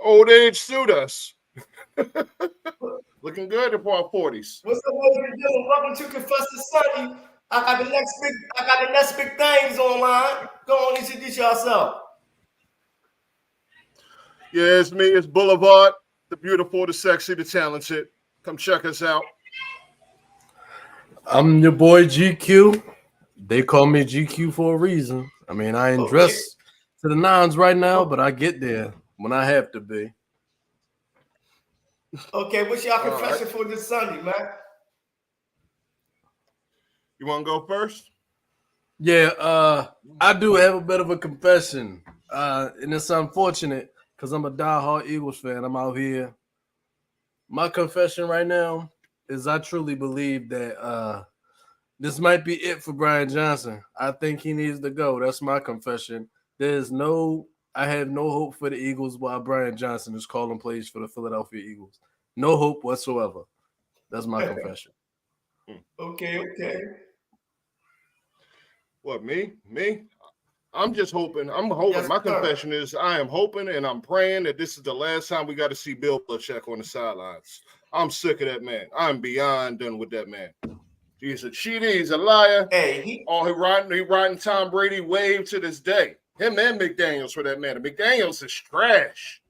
Old age suit us. Looking good in our 40s. What's up, ladies and gentlemen? Welcome to Confess the Sunday. I got the next big things online. Go on, introduce yourself. Yeah, it's me. It's Boulevard, the beautiful, the sexy, the talented. Come check us out. I'm your boy GQ. They call me GQ for a reason. I mean, I ain't dressed to the nines right now, but I get there when I have to be. Okay, what's y'all confession for this Sunday, man? You want to go first? Yeah, I do have a bit of a confession. And it's unfortunate because I'm a diehard Eagles fan. I'm out here. My confession right now is I truly believe that this might be it for Brian Johnson. I think he needs to go. That's my confession. I have no hope for the Eagles while Brian Johnson is calling plays for the Philadelphia Eagles. No hope whatsoever. That's my confession. Okay. What, me? I'm just hoping. I'm hoping. Yes, my sir. confession is I am hoping and I'm praying that this is the last time we got to see Bill Belichick on the sidelines. I'm sick of that man. I'm beyond done with that man. He's a cheater. He's a liar. Hey, he riding Tom Brady wave to this day. Him and McDaniels for that matter. McDaniels is trash.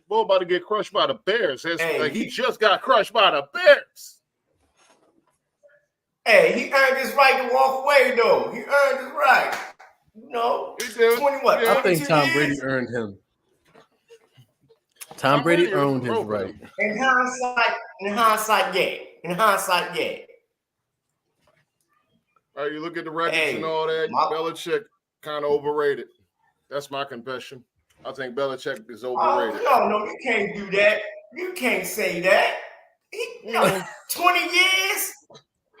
Boy about to get crushed by the Bears. He just got crushed by the Bears. Hey, he earned his right to walk away, though. He earned his right. You know, 20 what? I think Tom Brady earned him. Tom Brady earned his right. In hindsight, yeah. All right, you look at the records and all that. Belichick kind of overrated. That's my confession. I think Belichick is overrated. No, you can't do that. You can't say that. 20 years.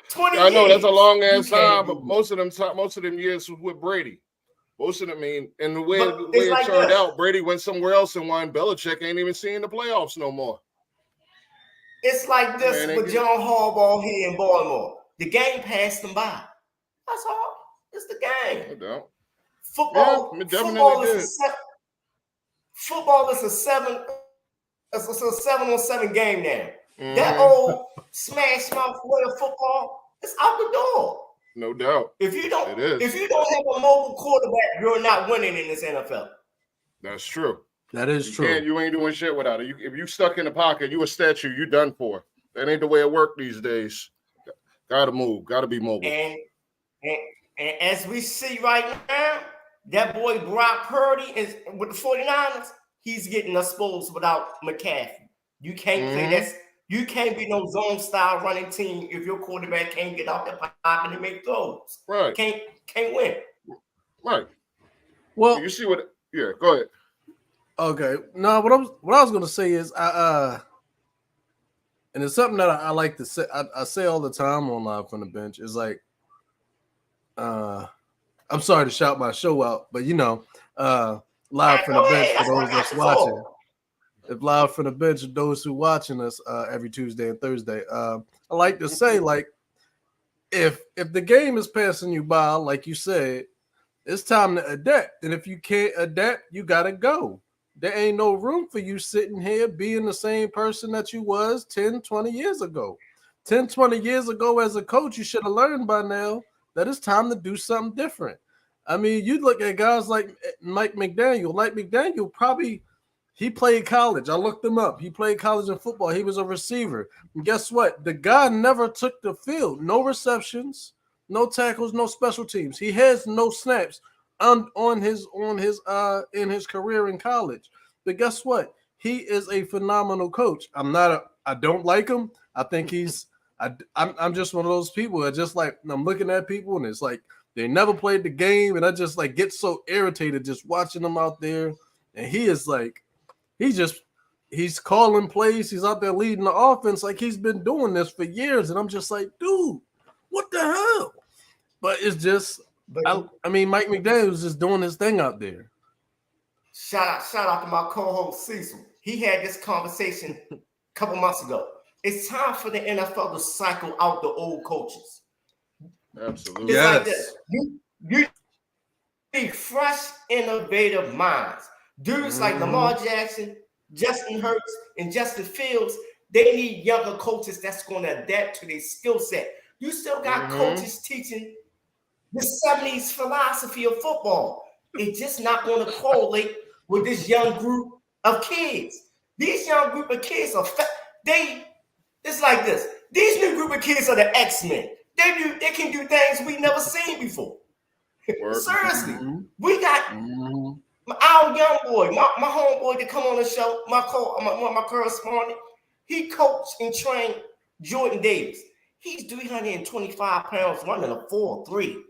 20 I know years. that's a long ass time, but most of them years was with Brady. Most of them, and the way it turned out, Brady went somewhere else and won. Belichick ain't even seeing the playoffs no more. It's like this with John Harbaugh here in Baltimore. The game passed them by. That's all. It's the game. No doubt. Football is a 7-on-7 game now. Mm-hmm. That old smash mouth way of football is out the door. No doubt. If you don't have a mobile quarterback, you're not winning in this NFL. That's true. That is true. You ain't doing shit without it. If you stuck in the pocket, you a statue, you done for. That ain't the way it works these days. Gotta move. Gotta be mobile. And as we see right now, that boy Brock Purdy is with the 49ers, he's getting exposed without McCaffrey. You can't play that. You can't be no zone style running team if your quarterback can't get out the pocket and make throws. Right. Can't win. Right. Well, you see what? Yeah. Go ahead. Okay. No, what I was gonna say is and it's something that I like to say. I say all the time on Live from the Bench is like, I'm sorry to shout my show out, but Live from the Bench for those that's watching. If Live from the Bench, those who watching us every Tuesday and Thursday, I like to say, like, if the game is passing you by, like you said, it's time to adapt. And if you can't adapt, you gotta go. There ain't no room for you sitting here being the same person that you was 10, 20 years ago. 10, 20 years ago as a coach, you should have learned by now that it's time to do something different. I mean, you look at guys like Mike McDaniel. Mike McDaniel probably – he played college. I looked him up. He played college in football. He was a receiver. And guess what? The guy never took the field. No receptions, no tackles, no special teams. He has no snaps in his career in college. But guess what? He is a phenomenal coach. I don't like him. I think I'm just one of those people that just like I'm looking at people and it's like they never played the game and I just like get so irritated just watching them out there. And he is like he's calling plays. He's out there leading the offense like he's been doing this for years. And I'm just like, dude, what the hell? But it's just, I mean, Mike McDaniel was just doing his thing out there. Shout out to my co-host Cecil. He had this conversation a couple months ago. It's time for the NFL to cycle out the old coaches. Absolutely. It's like this. You need fresh, innovative minds. Dudes like Lamar Jackson, Justin Hurts, and Justin Fields, they need younger coaches that's going to adapt to their skill set. You still got coaches teaching the 70s philosophy of football. It's just not going to correlate with this young group of kids. These young group of kids are it's like this. These new group of kids are the X-Men. They can do things we never seen before. Seriously, we got our young boy, my homeboy to come on the show, my correspondent. He coached and trained Jordan Davis. He's 325 pounds running a 4.3.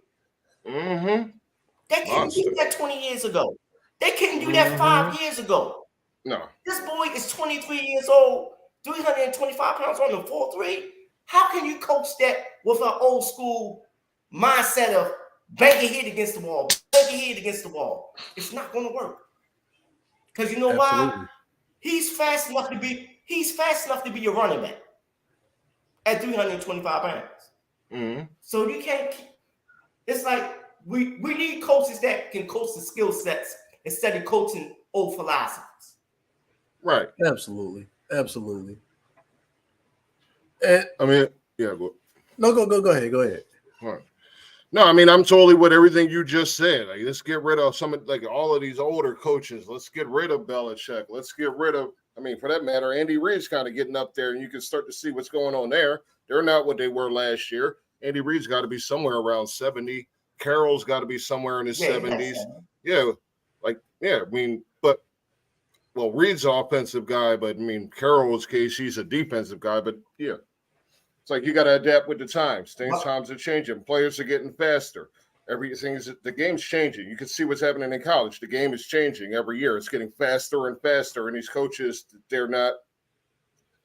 They couldn't do that 20 years ago. They couldn't do that 5 years ago. No. This boy is 23 years old, 325 pounds on the 4.3. How can you coach that with an old school mindset of bang your head against the wall, bang your head against the wall? It's not going to work. Because you know why? He's fast enough to be a running back at 325 pounds. So you can't. It's like we need coaches that can coach the skill sets instead of coaching old philosophies. Right. Absolutely. And I mean, yeah. Go ahead. Go ahead. All right. No, I mean, I'm totally with everything you just said. Like, let's get rid of all of these older coaches. Let's get rid of Belichick. Let's get rid of, for that matter, Andy Reid's kind of getting up there, and you can start to see what's going on there. They're not what they were last year. Andy Reid's got to be somewhere around 70. Carroll's got to be somewhere in his 70s. Well, Reid's an offensive guy, but Carroll's case, he's a defensive guy. But yeah, it's like you got to adapt with the times. Times are changing. Players are getting faster. The game's changing. You can see what's happening in college. The game is changing every year. It's getting faster and faster. And these coaches, they're not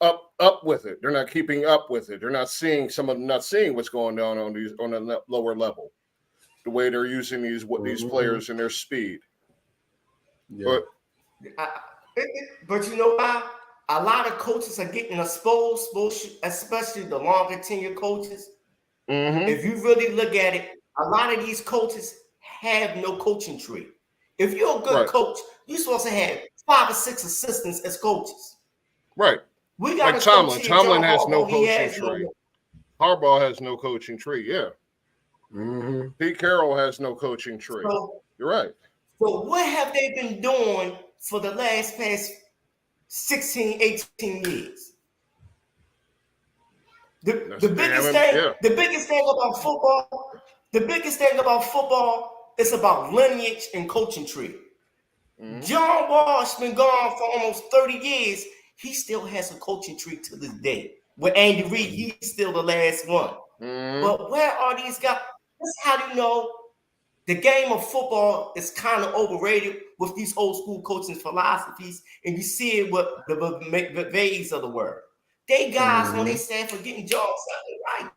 up with it. They're not keeping up with it. They're not seeing what's going on on a lower level. The way they're using these players and their speed. Yeah. But you know why? A lot of coaches are getting exposed, especially the longer tenure coaches. If you really look at it, a lot of these coaches have no coaching tree. If you're a good coach, you're supposed to have 5 or 6 assistants as coaches. Right. We got like Tomlin. Tomlin has no coaching tree. Harbaugh has no coaching tree. Yeah. Pete Carroll has no coaching tree. So, you're right. So what have they been doing for the past 16, 18 years? The biggest thing about football is about lineage and coaching tree. John Wall's been gone for almost 30 years. He still has a coaching tree to this day. With Andy Reid, he's still the last one. But where are these guys? That's how you know the game of football is kind of overrated with these old school coaching philosophies, and you see it with the McVays of the world. They guys when they stand for getting jobs out,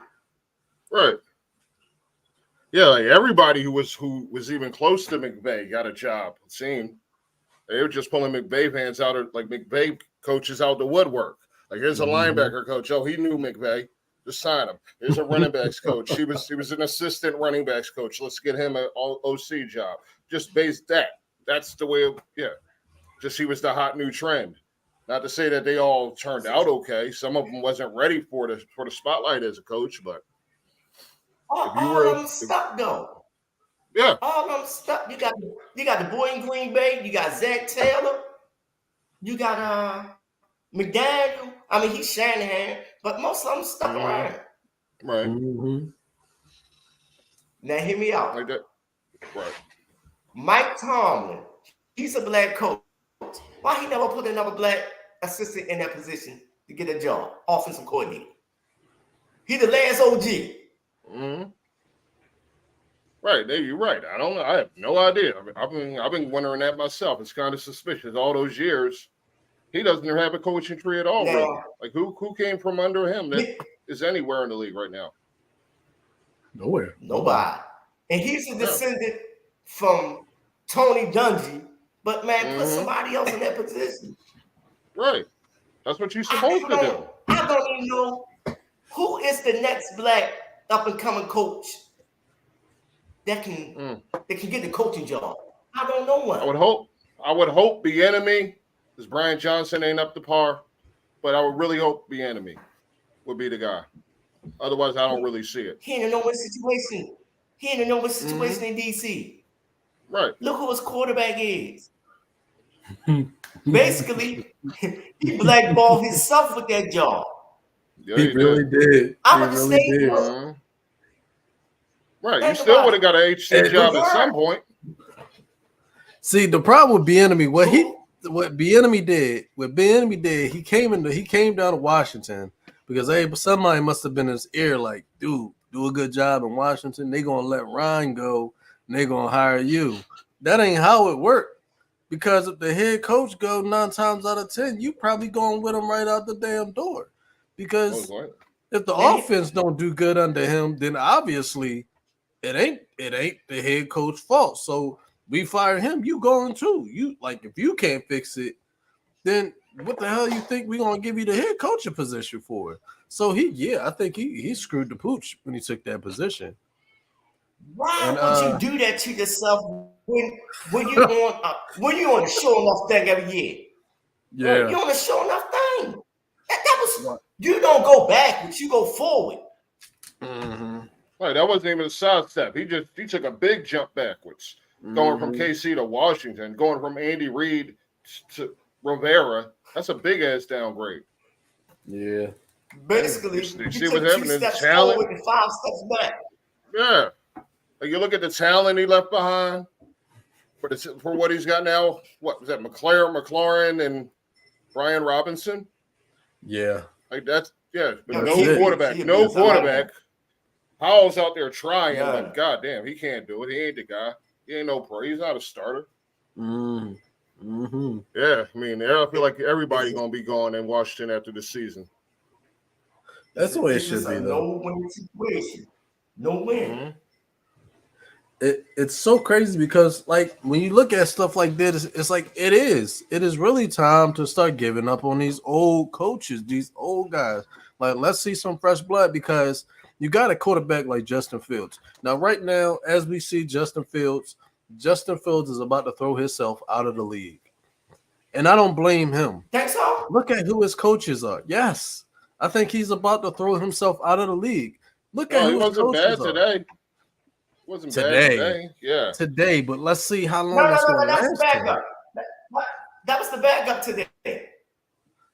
right? Yeah, like everybody who was even close to McVay got a job. It seemed they were just pulling McVay fans out, like McVay coaches out the woodwork. Like here's a linebacker coach. Oh, he knew McVay. Just sign him. Here's a running backs coach. He was an assistant running backs coach. Let's get him an OC job. Just based that. That's the way. Just he was the hot new trend. Not to say that they all turned out okay. Some of them wasn't ready for the spotlight as a coach, but all of them stuck though. Yeah, all of them stuck. You got the boy in Green Bay. You got Zach Taylor. You got McDaniel. He's Shanahan, but most of them stuck around. Right. Now hear me out. Like that. Right. Mike Tomlin, he's a black coach. Why he never put another black assistant in that position to get a job, offensive coordinator? He the last OG. Right, you're right. I don't know. I have no idea. I've been wondering that myself. It's kind of suspicious. All those years, he doesn't have a coaching tree at all. Really. Like who came from under him that is anywhere in the league right now? Nowhere. Nobody. And he's a descendant from Tony Dungy. But man, put somebody else in that position. Right. That's what you're supposed to do. I don't even know who is the next black up and coming coach that can get the coaching job. I don't know one. I would hope I would hope Bieniemy, because Brian Johnson ain't up to par, but I would really hope Bieniemy would be the guy. Otherwise, I don't really see it. He in a no-win situation. He in a no-win situation in DC. Right. Look who his quarterback is. Basically, he blackballed himself with that job. Yeah, he really did. I'm he at the really state. did. Right. You still would have got an HC job at some point. See, the problem with Bieniemy, what Bieniemy did, he came down to Washington because somebody must have been in his ear like, dude, do a good job in Washington. They gonna let Ryan go and they gonna hire you. That ain't how it worked. Because if the head coach go 9 times out of 10, you probably going with him right out the damn door. Because if the offense don't do good under him, then obviously it ain't the head coach's fault. So we fire him. You going too. You like if you can't fix it, then what the hell you think we gonna give you the head coaching position for? So I think he screwed the pooch when he took that position. Why would you do that to yourself when you on a show enough thing every year? Yeah, you on a show enough thing. That was you don't go backwards, you go forward. Mm-hmm. Right, that wasn't even a sidestep. He took a big jump backwards, going from KC to Washington, going from Andy Reid to Rivera. That's a big ass downgrade. Yeah. Basically, you see what's happening. The talent forward and 5 steps back. Yeah. Like you look at the talent he left behind for what he's got now. What was that? McLaurin and Brian Robinson. Yeah. Like that's but no quarterback. Howell's out there trying, but goddamn, he can't do it. He ain't the guy. He ain't no pro. He's not a starter. Mm-hmm. Yeah, I mean, I feel like everybody's gonna be gone in Washington after this season. That's the way it should be, though. No-win situation. No win. Mm-hmm. It's so crazy because, like, when you look at stuff like this, it's like it is really time to start giving up on these old coaches, these old guys. Like, let's see some fresh blood because you got a quarterback like Justin Fields. Now, right now, as we see Justin Fields is about to throw himself out of the league. And I don't blame him. Think so? Look at who his coaches are. Yes. I think he's about to throw himself out of the league. Look at who his coaches are. Today. Wasn't bad today. Yeah. Today, but let's see how long that's going to last. That was the backup. That was the backup today.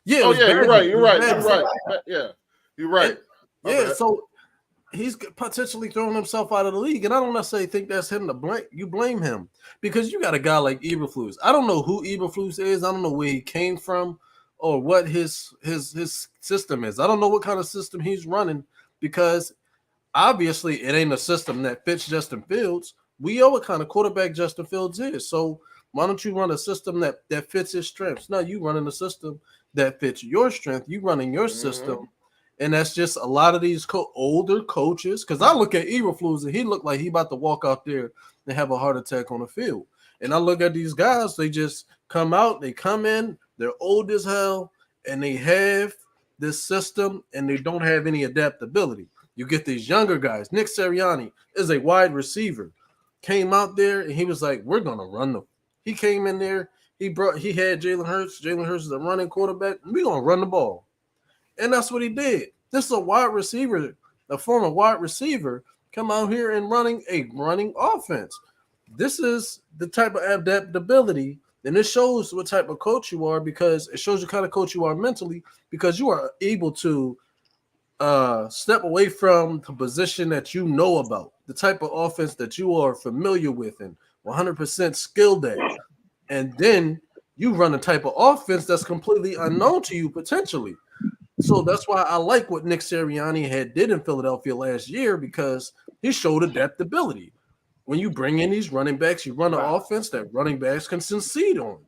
Yeah. You're right. Yeah. You're right. So he's potentially throwing himself out of the league, and I don't necessarily think that's him to blame. You blame him because you got a guy like Eberflus. I don't know who Eberflus is. I don't know where he came from or what his system is. I don't know what kind of system he's running because obviously it ain't a system that fits Justin Fields. We know what kind of quarterback Justin Fields is. So why don't you run a system that fits his strengths? No, you running a system that fits your strength. You running your system. And that's just a lot of these older coaches. Because I look at Eberflus and he looked like he about to walk out there and have a heart attack on the field. And I look at these guys, they just come out, they come in, they're old as hell, and they have this system and they don't have any adaptability. You get these younger guys. Nick Sirianni is a wide receiver. Came out there and he was like, we're going to run them. He came in there. He had Jalen Hurts. Jalen Hurts is a running quarterback. We're going to run the ball. And that's what he did. This is a wide receiver, a former wide receiver, come out here and running a running offense. This is the type of adaptability. And it shows what type of coach you are because it shows the kind of coach you are mentally because you are able to step away from the position that you know about, the type of offense that you are familiar with and 100% skilled at. And then you run a type of offense that's completely unknown to you potentially. So that's why I like what Nick Sirianni did in Philadelphia last year because he showed adaptability. When you bring in these running backs, you run an offense that running backs can succeed on.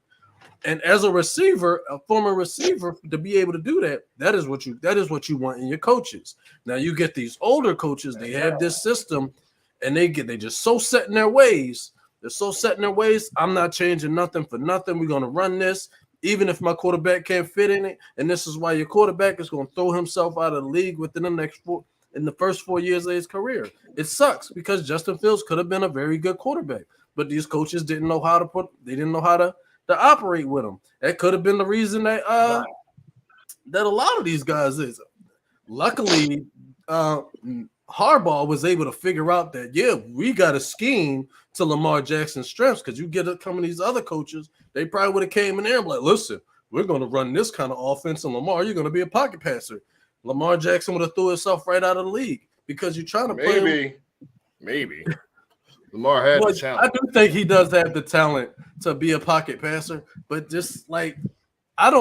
And as a receiver, a former receiver, to be able to do that, that is what you want in your coaches. Now you get these older coaches, they have this system, and they just so set in their ways. They're so set in their ways. I'm not changing nothing for nothing. We're gonna run this, even if my quarterback can't fit in it. And this is why your quarterback is gonna throw himself out of the league within the first 4 years of his career. It sucks because Justin Fields could have been a very good quarterback, but these coaches didn't know how to to operate with him. That could have been the reason that that a lot of these guys is. Luckily, Harbaugh was able to figure out that, yeah, we got a scheme to Lamar Jackson's strengths, because you get some of these other coaches, they probably would have came in there and be like, listen, we're going to run this kind of offense, and Lamar, you're going to be a pocket passer. Lamar Jackson would have threw himself right out of the league because you're trying to play. Maybe. Lamar had the talent. I do think he does have the talent to be a pocket passer, but just like I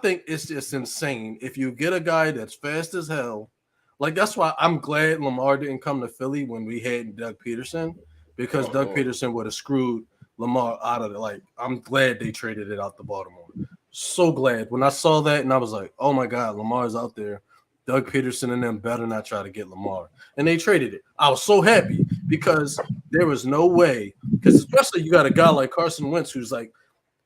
think it's just insane if you get a guy that's fast as hell. Like, that's why I'm glad Lamar didn't come to Philly when we had Doug Peterson, because Doug Peterson would have screwed Lamar out of it. Like, I'm glad they traded it out to Baltimore. So glad. When I saw that, and I was like, oh my God, Lamar's out there. Doug Peterson and them better not try to get Lamar. And they traded it. I was so happy because there was no way, because especially you got a guy like Carson Wentz who's like,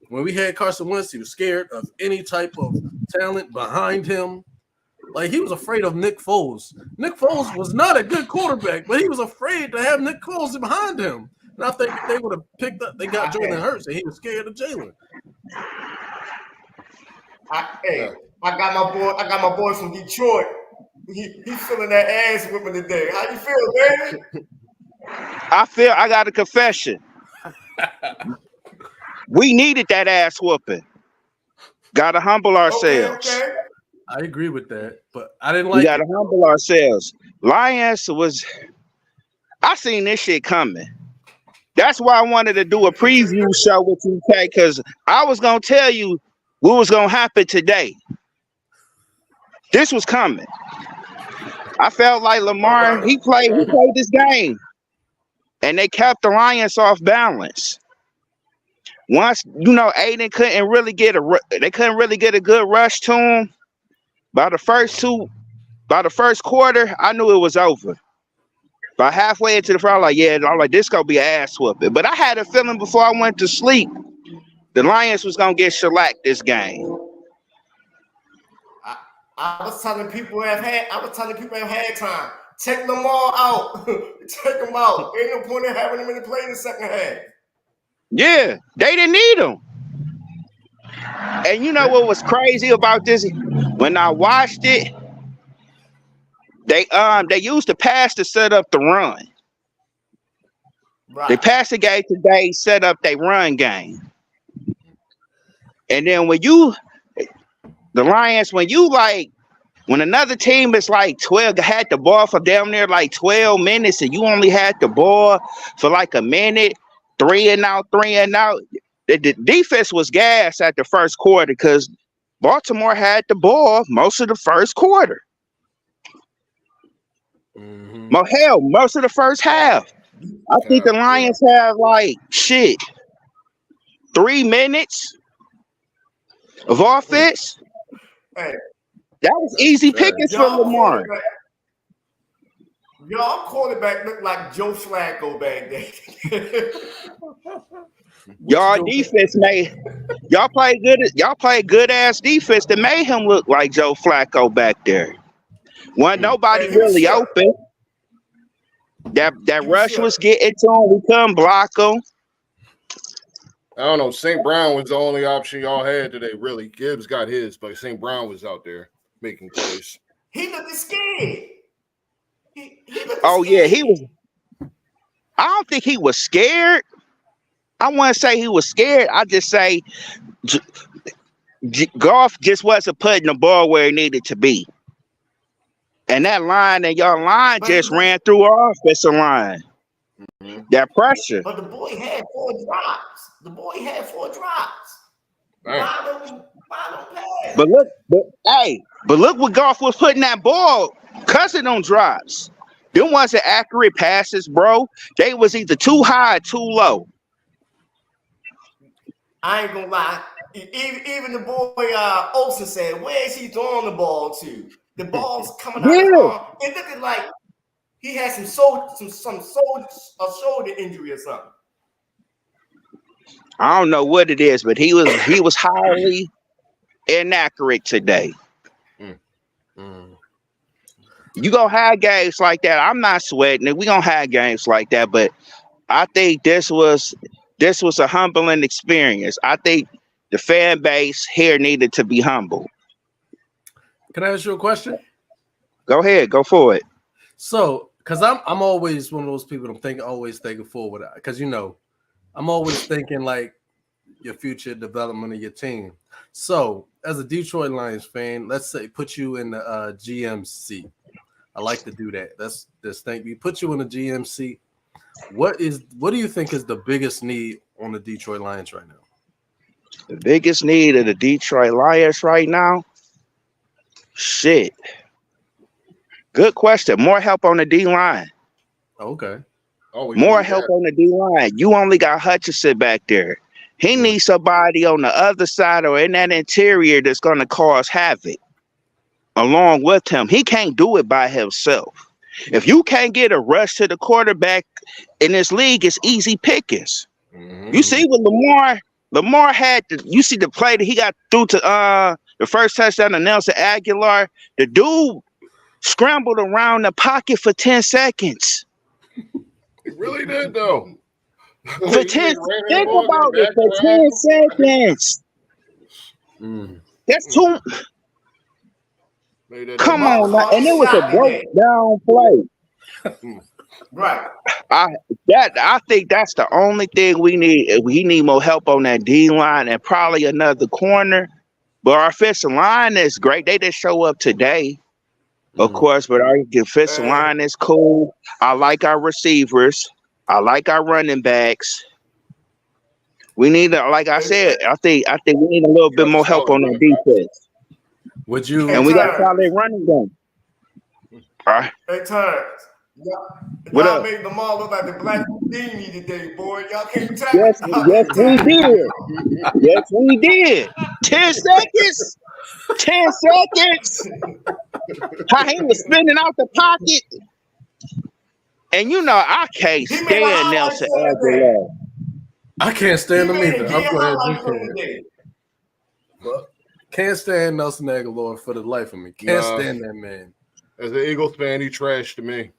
when we had Carson Wentz, he was scared of any type of talent behind him. Like, he was afraid of Nick Foles. Nick Foles was not a good quarterback, but he was afraid to have Nick Foles behind him. And I think if they would have picked up, they got Jalen Hurts, and he was scared of Jalen. I got my boy from Detroit. He's feeling that ass whipping today. How you feel, baby? I got a confession. We needed that ass whooping. Gotta humble ourselves. Okay. I agree with that, but I didn't like. We gotta humble ourselves. Lions I seen this shit coming. That's why I wanted to do a preview show with you, K, because I was gonna tell you what was gonna happen today. This was coming. I felt like Lamar, he played this game, and they kept the Lions off balance. Once, Aiden couldn't really get a good rush to him. By the first quarter, I knew it was over. By halfway into the front, I'm like, this gonna be an ass whooping. But I had a feeling before I went to sleep, the Lions was gonna get shellacked this game. I was telling people at halftime, take Lamar out. Take him out. Ain't no point in having him in the play in the second half. Yeah, they didn't need him. And you know what was crazy about this? When I watched it, they used the pass to set up the run. Right. They passed the game today, set up their run game. And then when another team is like 12, had the ball for damn near like 12 minutes, and you only had the ball for like a minute, three and out. The defense was gas at the first quarter because Baltimore had the ball most of the first quarter. Mm-hmm. Most of the first half. I think the Lions have 3 minutes of offense. Hey, that was easy pickings for Lamar. Y'all quarterback looked like Joe Flacco back there. Y'all defense y'all play good ass defense that made him look like Joe Flacco back there. Nobody really open. That rush was getting to him. We couldn't block him. I don't know. St. Brown was the only option y'all had today, really. Gibbs got his, but St. Brown was out there making plays. He looked scared. Yeah, he was. I don't think he was scared. I wouldn't say he was scared. I just say Goff just wasn't putting the ball where it needed to be. And that line and y'all line just ran through our offensive line. Mm-hmm. That pressure. But the boy had 4 drops. Why don't pass? But look what Goff was putting that ball, cussing on drops. Them wasn't accurate passes, bro. They was either too high or too low. I ain't gonna lie. Even the boy Olsen said, where is he throwing the ball to? The ball's coming out of his arm. It looked like he had some shoulder injury or something. I don't know what it is, but he was highly inaccurate today. You gonna have games like that. I'm not sweating it. We gonna have games like that, but I think this was this was a humbling experience. I think the fan base here needed to be humble. Can I ask you a question? Go ahead, go for it. So, because I'm always one of those people always thinking forward. Because I'm always thinking like your future development of your team. So, as a Detroit Lions fan, let's say put you in the GMC. I like to do that. That's this thing. We put you in the GMC. What do you think is the biggest need on the Detroit Lions right now? The biggest need of the Detroit Lions right now? Shit. Good question. More help on the D-line. Okay. More help on the D-line. You only got Hutchinson back there. He needs somebody on the other side or in that interior that's going to cause havoc along with him. He can't do it by himself. If you can't get a rush to the quarterback in this league, it's easy pickings. Mm-hmm. You see what Lamar had, you see the play that he got through to the first touchdown to Nelson Aguilar. The dude scrambled around the pocket for 10 seconds. He really did, though. For 10, think about it, for 10 seconds. That's too. Come on, now. And it was a broke down play. Right. I think that's the only thing we need. We need more help on that D line and probably another corner. But our offensive line is great. They didn't show up today, of course, but our defensive line is cool. I like our receivers. I like our running backs. We need, like I said, I think we need a little bit more help on that defense. Would you? And we got solid running game. All right. Hey, Terrence. Y'all made them all look like the Black Bieniemy today, boy. Y'all can't tell. Yes, we did. Yes, we did. 10 seconds. 10 seconds. How he was spinning out the pocket. And I can't stand Nelson Aguilar. I can't stand him either. I'm glad you can. Can't stand Nelson Aguilar for the life of me. Can't stand that man. As an Eagles fan, he trashed to me.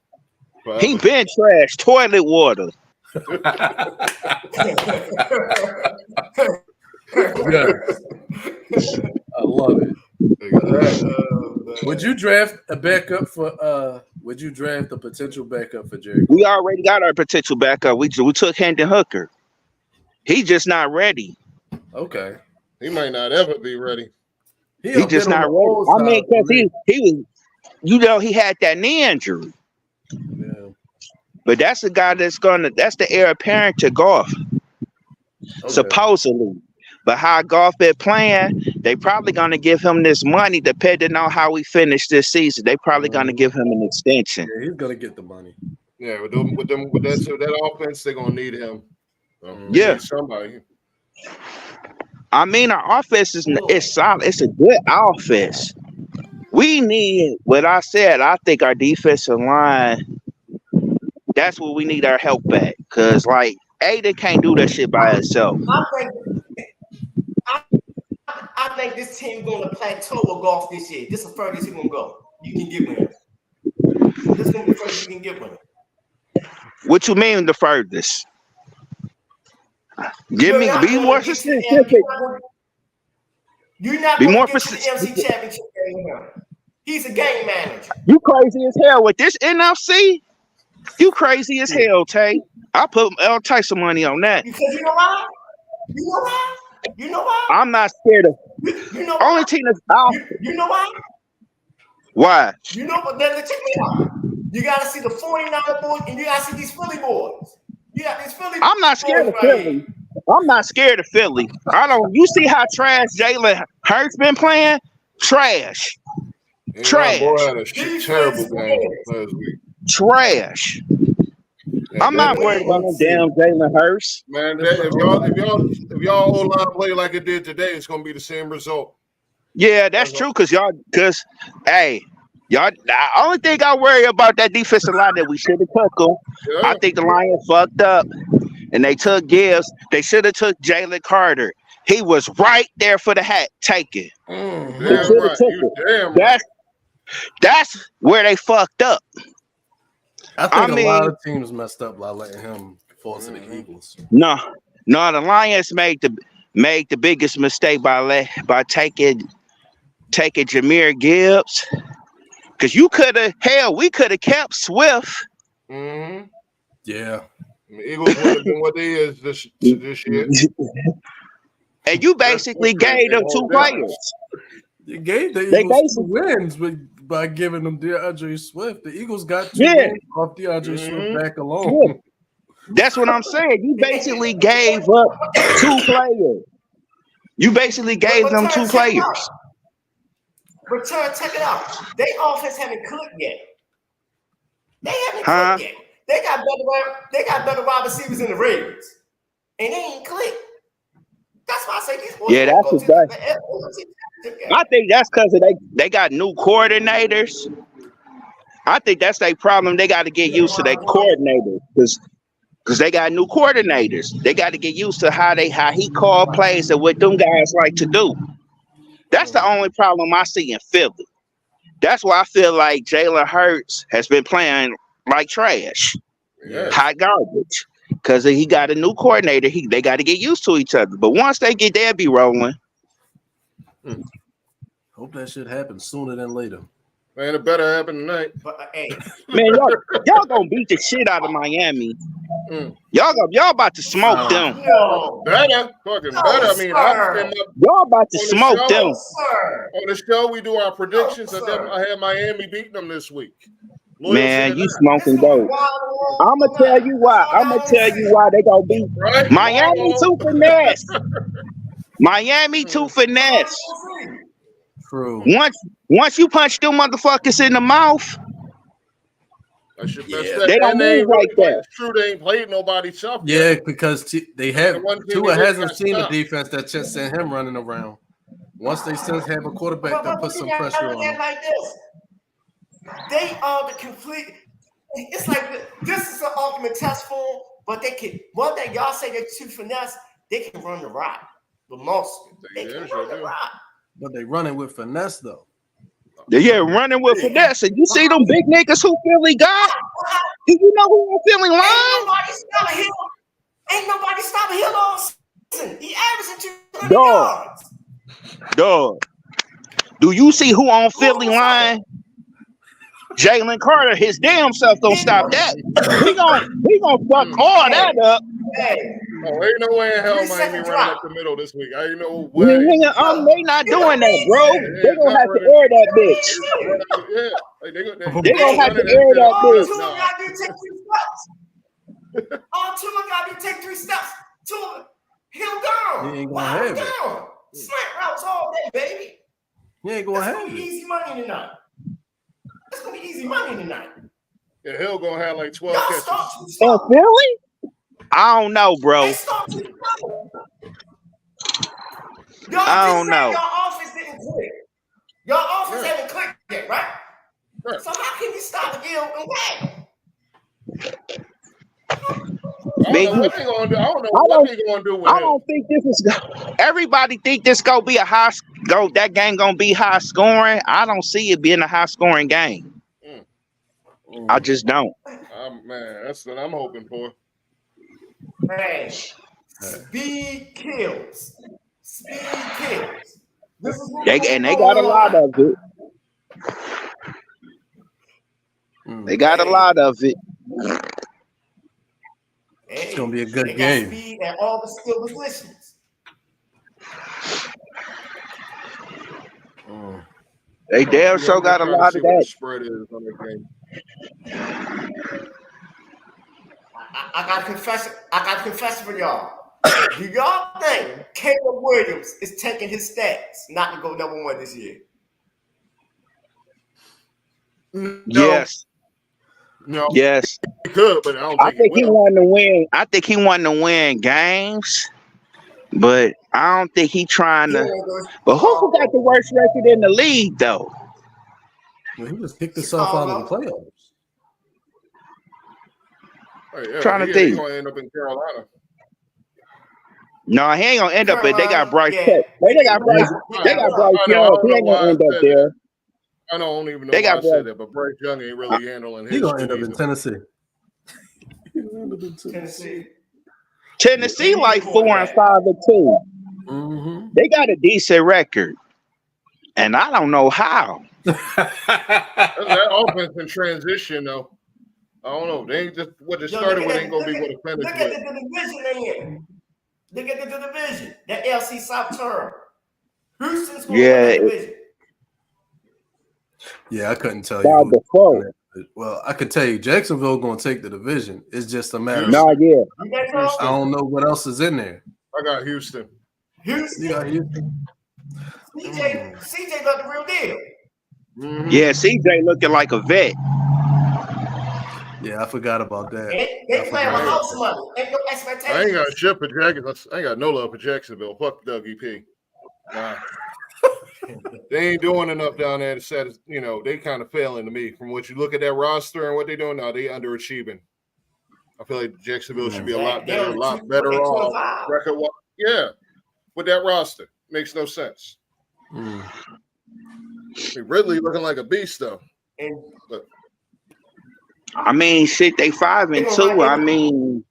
He been trash. Toilet water. I love it. Would you draft a backup for? Would you draft a potential backup for Jerry? We already got our potential backup. We took Hendon Hooker. He just not ready. Okay. He might not ever be ready. He just not ready. I mean, because he was, he had that knee injury. Yeah. But that's the guy that's the heir apparent to Goff. Okay. Supposedly. But how Goff been playing, they probably gonna give him this money depending on how we finish this season. They probably gonna give him an extension. Yeah, he's gonna get the money. Yeah, with that offense, they're gonna need him. Yeah, somebody. I mean, our offense is solid. It's a good offense. We need what I said. I think our defensive line. That's what we need our help at. Cause like Aiden can't do that shit by himself. I think this team gonna plateau with Goff this year. This is the furthest he's gonna go. You can get with him. This is gonna be the furthest you can get with him. What you mean the furthest? Be more specific. You're not going to get to the NFC Championship game. He's a game manager. You crazy as hell with this NFC? You crazy as hell, Tay. I put all types of money on that. Because you know why? You know why? I'm not scared of. You know only team that's out. You know why? Why? You know, but then check me out. You got to see the 49er boys, and you got to see these Philly boys. You got these Philly. I'm not scared of Philly. I'm not scared of Philly. You see how trash Jalen Hurts been playing? Trash. Trash. Boy had a terrible game last week. Trash. Yeah, I'm not worried about no damn Jalen Hurts. Man, if y'all O-line play like it did today, it's gonna be the same result. Yeah, that's true. Y'all, the only thing I worry about that defensive line that we should have took them. Yeah. I think the Lions fucked up, and they took Gibbs. They should have took Jalen Carter. He was right there for the hat. Take it. Damn right. That's where they fucked up. I think a lot of teams messed up by letting him fall to the Eagles. No, No, the Lions made the biggest mistake by taking Jahmyr Gibbs. Because we could have kept Swift. Mm-hmm. Yeah. The Eagles wouldn't have been what they is this year. And you basically gave them 2 players. You gave the Eagles 2 wins by giving them DeAndre Swift. The Eagles got 2 wins off DeAndre Swift back alone. Yeah. That's what I'm saying. You basically gave up 2 players. You basically gave them 2 players. But check it out. They offense haven't clicked yet. They haven't clicked yet. They got better wide receivers than the Ravens, and they ain't clicked. That's why I say these boys. Yeah, that's exactly. I think that's because they got new coordinators. I think that's their problem. They got to get used to their coordinators because they got new coordinators. They got to get used to how he call plays and what them guys like to do. That's the only problem I see in Philly. That's why I feel like Jalen Hurts has been playing like trash, hot garbage, because he got a new coordinator. They got to get used to each other. But once they get there, be rolling. Hope that shit happens sooner than later. Man, it better happen tonight. But hey, man, y'all gonna beat the shit out of Miami. Y'all about to smoke them. No. Better, fucking better. I mean, y'all about to smoke them. On the show, we do our predictions. I had Miami beating them this week. Man, you smoking dope. I'm gonna tell you why they gonna beat Miami too finesse. Miami too finesse. True. Once you punch them motherfuckers in the mouth, they don't move like that. It's true, they ain't played nobody tough. Yeah, because Tua hasn't seen a defense that just sent him running around. Once they still have a quarterback that puts some pressure on him. Like this. They are the complete. It's like this is an ultimate test for them, but they can. One thing y'all say they're too finesse. They can run the rock. The most they can run the rock. But they running with finesse though. Yeah, running with finesse. And you see them big niggas who Philly got? Do you know who Philly line? Ain't nobody stopping Hill all season. He averaging 200 yards. Dog. Do you see who on Philly line? Jalen Carter, his damn self don't stop that. He gonna fuck all that up. Ain't no way in hell Miami running up the middle this week. I ain't no way. They not doing that, bro. They gonna have to air that bitch. They gonna have to air that bitch. All two of y'all be take 3 steps. He'll down. He ain't gonna have it. Slant routes all day, baby. He ain't gonna have it. Easy money tonight. It's gonna be easy money tonight. Yeah, Hill gonna have like 12 catches. Oh, Philly? I don't know, bro. I don't know. Your offense didn't click. Your offense haven't clicked yet, right? So how can you stop Hill and Wag? I don't know what they're gonna do. I don't know what they're gonna do with I don't think this is. Everybody think this gonna be a high. That game gonna be high scoring. I don't see it being a high scoring game. I just don't. Man, that's what I'm hoping for. Man, speed kills. Speed kills. They got a lot of it. They got a lot of it. It's gonna be a good game. Speed at all the skill positions. They damn sure got a lot of that. Spread is on the game. I got to confess for y'all. Do y'all think Caleb Williams is taking his stats not to go number 1 this year? No. Yes. No. Yes. He could, but I think he wanted to win. I think he wanted to win games, but I don't think he trying to. But who got the worst record in the league, though? Well, he just picked himself out of the playoffs. Trying to think. He's gonna end up in Carolina. No, he ain't gonna end up. But they got Bryce. They got Bryce. They got Bryce Young. He ain't gonna end up there. I don't even know why I said that, but Bryce Young ain't really handling his. He's gonna end up in Tennessee. Tennessee. Tennessee like 4-5-2. Mm-hmm. They got a decent record, and I don't know how. That offense in transition, though. I don't know. They ain't just what they started with ain't gonna be what it finished Look with. at the division they in. Look at the division. That LC South term. Houston's going to win that division. Yeah, I couldn't tell you. Default. Well, I could tell you Jacksonville going to take the division. It's just a matter of yeah. I don't know what else is in there. I got Houston. Houston. You got Houston. CJ got the real deal. Mm-hmm. Yeah, CJ looking like a vet. Yeah, I forgot about that. They playing with house money. Ain't no expectations. I ain't got shit for Jacksonville. I ain't got no love for Jacksonville. Fuck Dougie P. Nah. They ain't doing enough down there to set, they kind of failing to me. From what you look at that roster and what they doing now, they underachieving. I feel like Jacksonville should be a lot better off record. Yeah, with that roster. Makes no sense. Ridley looking like a beast, though. But, I mean, shit, they 5-2. I mean,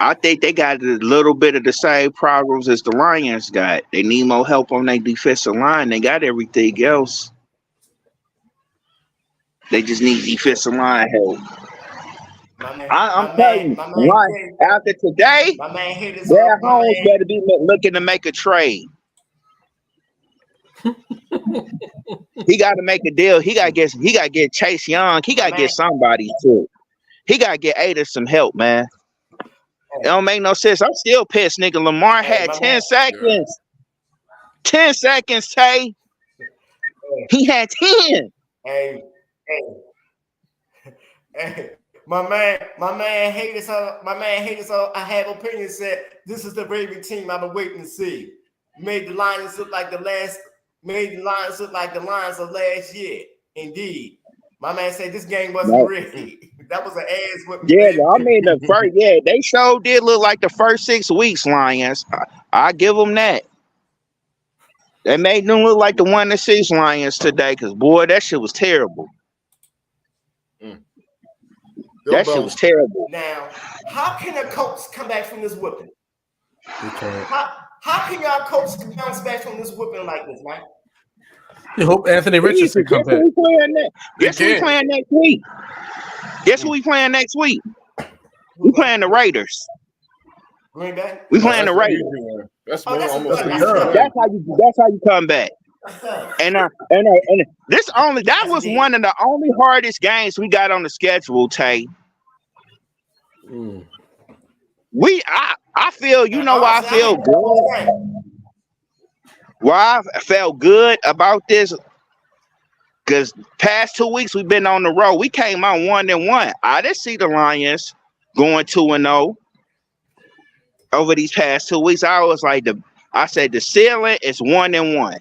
I think they got a little bit of the same problems as the Lions got. They need more help on their defensive line. They got everything else. They just need defensive line help. I'm telling you, after today, Brad Holmes better be looking to make a trade. He got to make a deal. He got to get Chase Young. He got to get somebody too. He got to get Ada some help, man. It don't make no sense. I'm still pissed, nigga. Lamar had 10 seconds. 10 seconds, Tay. He had 10. Hey. My man haters. I have opinions. Said this is the Raven team I've been waiting to see. Made the Lions look like the Lions of last year. Indeed, my man said this game wasn't ready. That was an ass whip. Yeah, I mean they sure did look like the first 6 weeks Lions. I give them that. They made them look like the 1-6 Lions today, because boy, that shit was terrible. That shit was terrible. Now, how can a coach come back from this whipping? Okay. How can y'all coach bounce back from this whipping like this, man? You hope Anthony Richardson come back. Guess who we playing next week? Guess who we playing next week? We playing the Raiders. Green Bay? We playing the Raiders. That's how you come back. And that was one of the only hardest games we got on the schedule, Tay. I feel, why I feel good. Why I felt good about this, because past 2 weeks we've been on the road. We came out 1-1. I didn't see the Lions going 2-0 over these past 2 weeks. I said the ceiling is 1-1.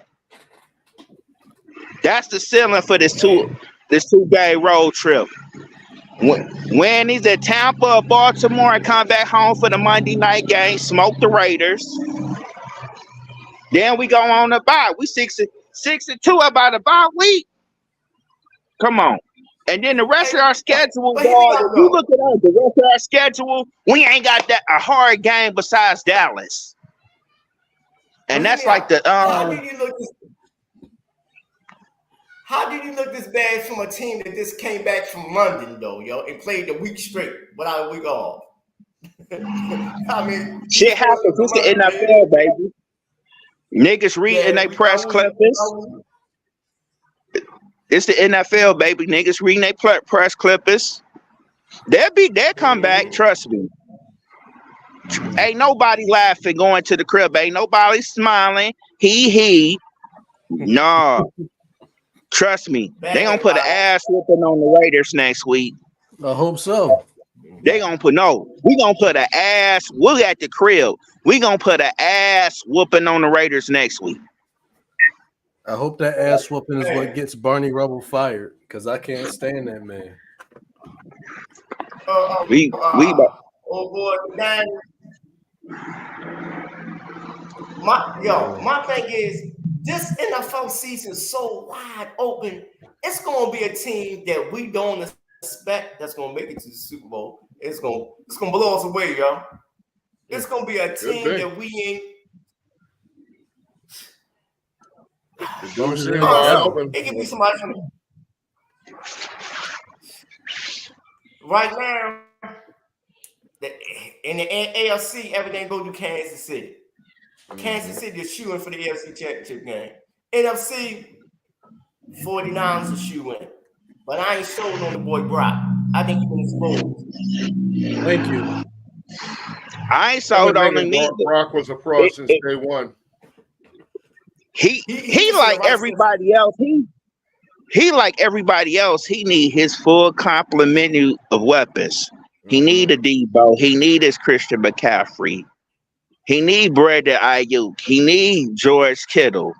That's the ceiling for this two-day road trip. When he's at Tampa or Baltimore and come back home for the Monday night game, smoke the Raiders. Then we go on the bye. We 6-2 about a bye week. Come on. And then the rest of our schedule, you look at us, the rest of our schedule, we ain't got a hard game besides Dallas. And that's like the How did you look this bad from a team that just came back from London, though, and played a week straight without a week off? I mean, shit happens. It's the NFL, baby. Niggas reading their press clippings. It's the NFL, baby. Niggas reading their press clippings. They'll come back. Trust me. Ain't nobody laughing going to the crib. Ain't nobody smiling. Nah. Trust me. They gonna put an ass whooping on the Raiders next week. I hope so. We gonna put an ass. We're at the crib. We gonna put an ass whooping on the Raiders next week. I hope that ass whooping is what gets Barney Rubble fired, because I can't stand that man. Oh boy, man. My thing is, this NFL season is so wide open. It's gonna be a team that we don't suspect that's gonna make it to the Super Bowl. It's gonna blow us away, yo. It's gonna be a team that we ain't. It can be somebody from right now. In the AFC, everything go to Kansas City. Kansas City is shooing for the AFC Championship game. NFC, 49ers are shooing. But I ain't sold on the boy Brock. I think he's been exposed. Thank you. I ain't sold on him either. Brock was a fraud since day one. He like everybody else. He like everybody else. He need his full complement of weapons. He need a Debo. He need his Christian McCaffrey. He need Brandon Ayuk. He need George Kittle.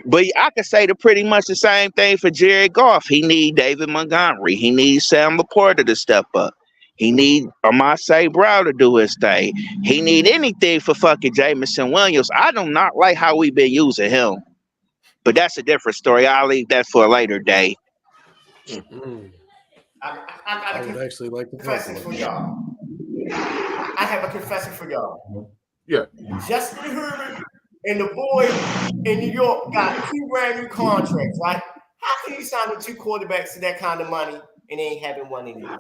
But I could say pretty much the same thing for Jared Goff. He need David Montgomery. He needs Sam Laporta to step up. He need Amase Brown to do his thing. He need anything for fucking Jameson Williams. I do not like how we've been using him. But that's a different story. I'll leave that for a later day. I would actually like to confess for y'all. I have a confession for y'all. Yeah. Justin Herbert and the boy in New York got 2 brand new contracts, right? How can you sign the 2 quarterbacks to that kind of money and they ain't having one anymore?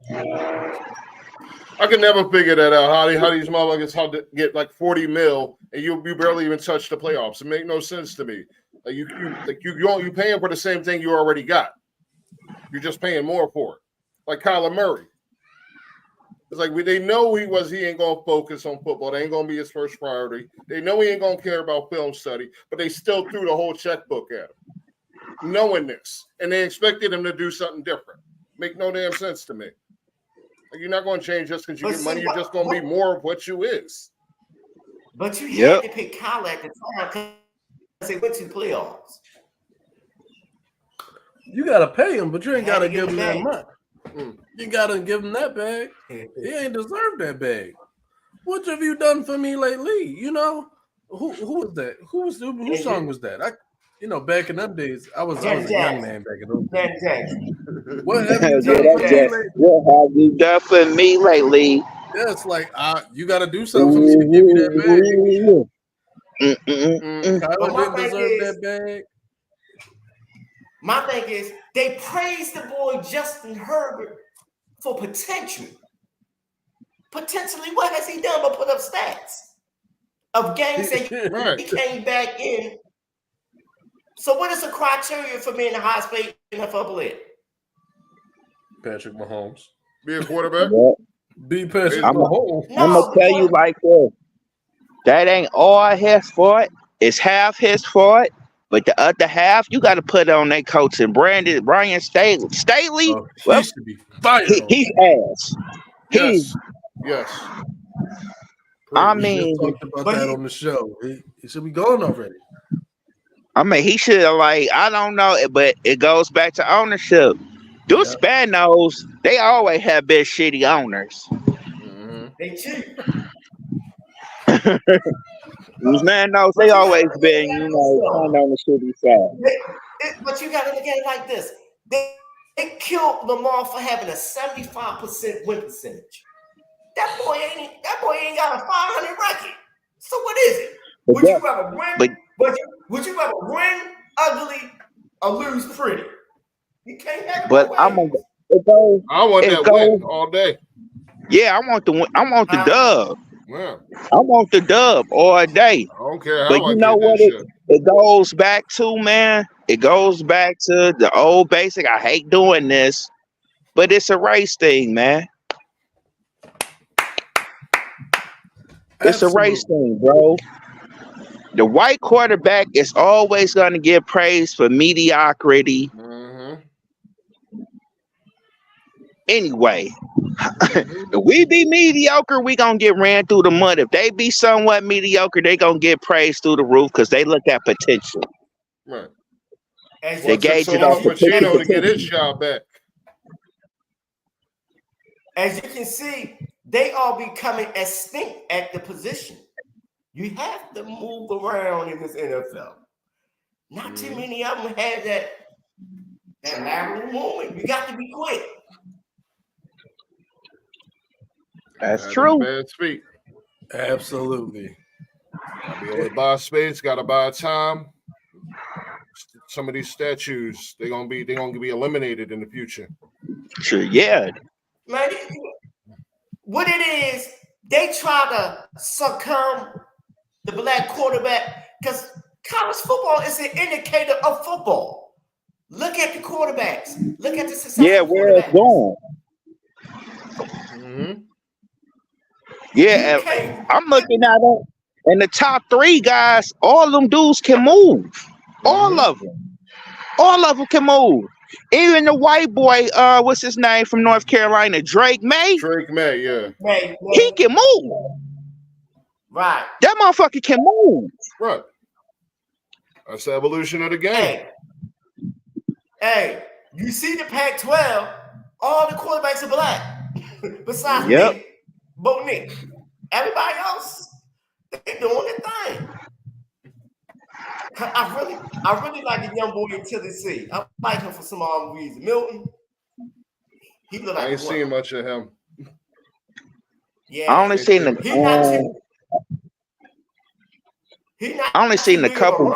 I can never figure that out. How these motherfuckers get like 40 mil and you barely even touch the playoffs. It make no sense to me. Like you paying for the same thing you already got. You're just paying more for it. Like Kyler Murray. It's like they know he ain't gonna focus on football. They ain't gonna be his first priority. They know he ain't gonna care about film study, but they still threw the whole checkbook at him, knowing this, and they expected him to do something different. Make no damn sense to me. Like, you're not going to change just because you get money. You're just going to be more of what you is. But you had to pick Kyler at the time because they went to the playoffs. You got to pay him, but you ain't got to give him that money. You got to give him that bag. He ain't deserved that bag. What have you done for me lately? You know, who was that? Whose song was that? Back in them days, I was a young man back in those days. What have you done for me lately? What have you done for me lately? Yeah, it's like you got to do something for me to give you that bag. Kyler didn't deserve that bag. My thing is, they praised the boy Justin Herbert for potential. Potentially, what has he done but put up stats of games that he came back in? So what is the criteria for being the highest paid NFL player? Patrick Mahomes. Be a quarterback? Be Patrick Mahomes. I'm going to tell you like this. That ain't all his fault. It's half his fault. But the other half, you got to put on that coach and Brian Staley. He should be fired. He's ass. Yes. I We mean, just talked about that on the show. He should be gone already. I mean, he should have, I don't know, but it goes back to ownership. Those Spanos, they always have been shitty owners. They cheat. These Spanos, they always been, kind of on the shitty side. But you got to look at it like this. They killed Lamar for having a 75% win percentage. That boy ain't got a 500 record. So what is it? Would you rather win? Would you rather win ugly or lose pretty? You can't have it. But I want that win all day. Yeah, I want the win. I want the dub. Yeah. I want the dub all day. I don't care how but you know what it goes back to, man? It goes back to the old basic. I hate doing this, but it's a race thing, man. It's a race thing, bro. The white quarterback is always going to get praised for mediocrity. Anyway, if we be mediocre, we going to get ran through the mud. If they be somewhat mediocre, they going to get praised through the roof because they look at potential. Right. They gauge it off Pacino to get his job back. As you can see, they are becoming extinct at the position. You have to move around in this NFL. Not too many of them have That lateral movement, you got to be quick. That's true. Bad speed. Absolutely. Gotta be able to buy space. Gotta buy time. Some of these statues, they're gonna be eliminated in the future. Sure, yeah. Man, what it is, they try to succumb the black quarterback because college football is an indicator of football. Look at the quarterbacks. Look at the successful where it's going. Mm-hmm. Yeah, I'm looking at it, and the top 3 guys, all of them dudes can move. All of them. All of them can move. Even the white boy, what's his name from North Carolina? Drake May? Drake May, yeah. He can move. Right. That motherfucker can move. Right. That's the evolution of the game. Hey, you see the Pac-12, all the quarterbacks are black. Besides Nick, Bo Nick. Everybody else, they're doing their thing. I really like the young boy in Tennessee. I like him for some odd reason. Milton, he look like I ain't seen much of him. Yeah, I only seen the. I only seen a couple.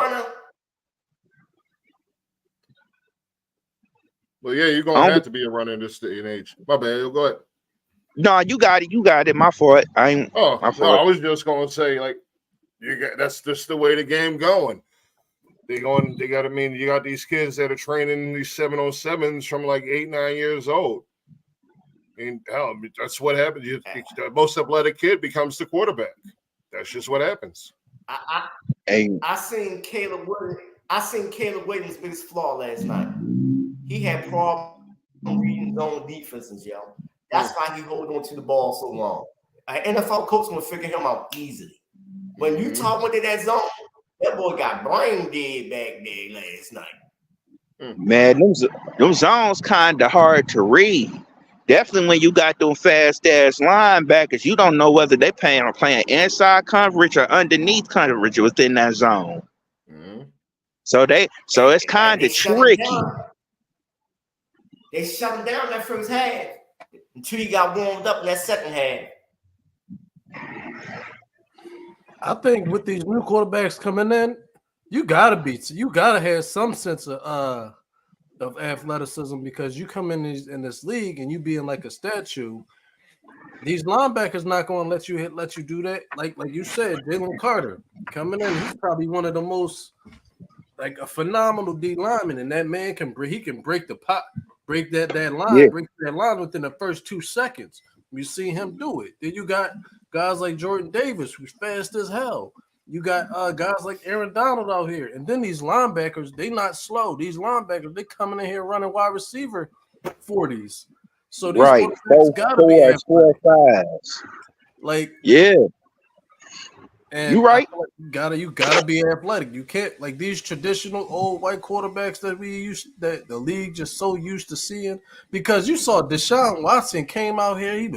Well, yeah, you're gonna have to be a runner in this day and age. My bad. Go ahead. No, you got it. You got it. My fault. My fault. No, I was just gonna say, like, that's just the way the game going. You got these kids that are training these 707s from like 8, 9 years old. And hell, that's what happens. The most athletic kid becomes the quarterback. That's just what happens. I seen Caleb Williams' biggest flaw last night. He had problems reading zone defenses, yo. That's why he hold on to the ball so long. An NFL coach gonna figure him out easily. When you talk into that zone, that boy got brain dead back there last night. Man, them zones kind of hard to read. Definitely when you got them fast ass linebackers, you don't know whether they playing inside coverage or underneath coverage within that zone. So it's kind of tricky. They shut him down that first half until he got warmed up in that second half. I think with these new quarterbacks coming in, you gotta have some sense of athleticism, because you come in this league and you being like a statue. These linebackers not going to let you do that. Like you said, Jalen Carter coming in, he's probably one of the most, like, a phenomenal D lineman, and that man can break the pot, break that line within the first 2 seconds. You see him do it. Then you got guys like Jordan Davis, who's fast as hell. You got guys like Aaron Donald out here. And then these linebackers, they not slow. These linebackers, they coming in here running wide receiver 40s. So these quarterbacks gotta be athletic. Like, yeah. And you right. You gotta be athletic. You can't, like, these traditional old white quarterbacks that the league just so used to seeing. Because you saw Deshaun Watson came out here,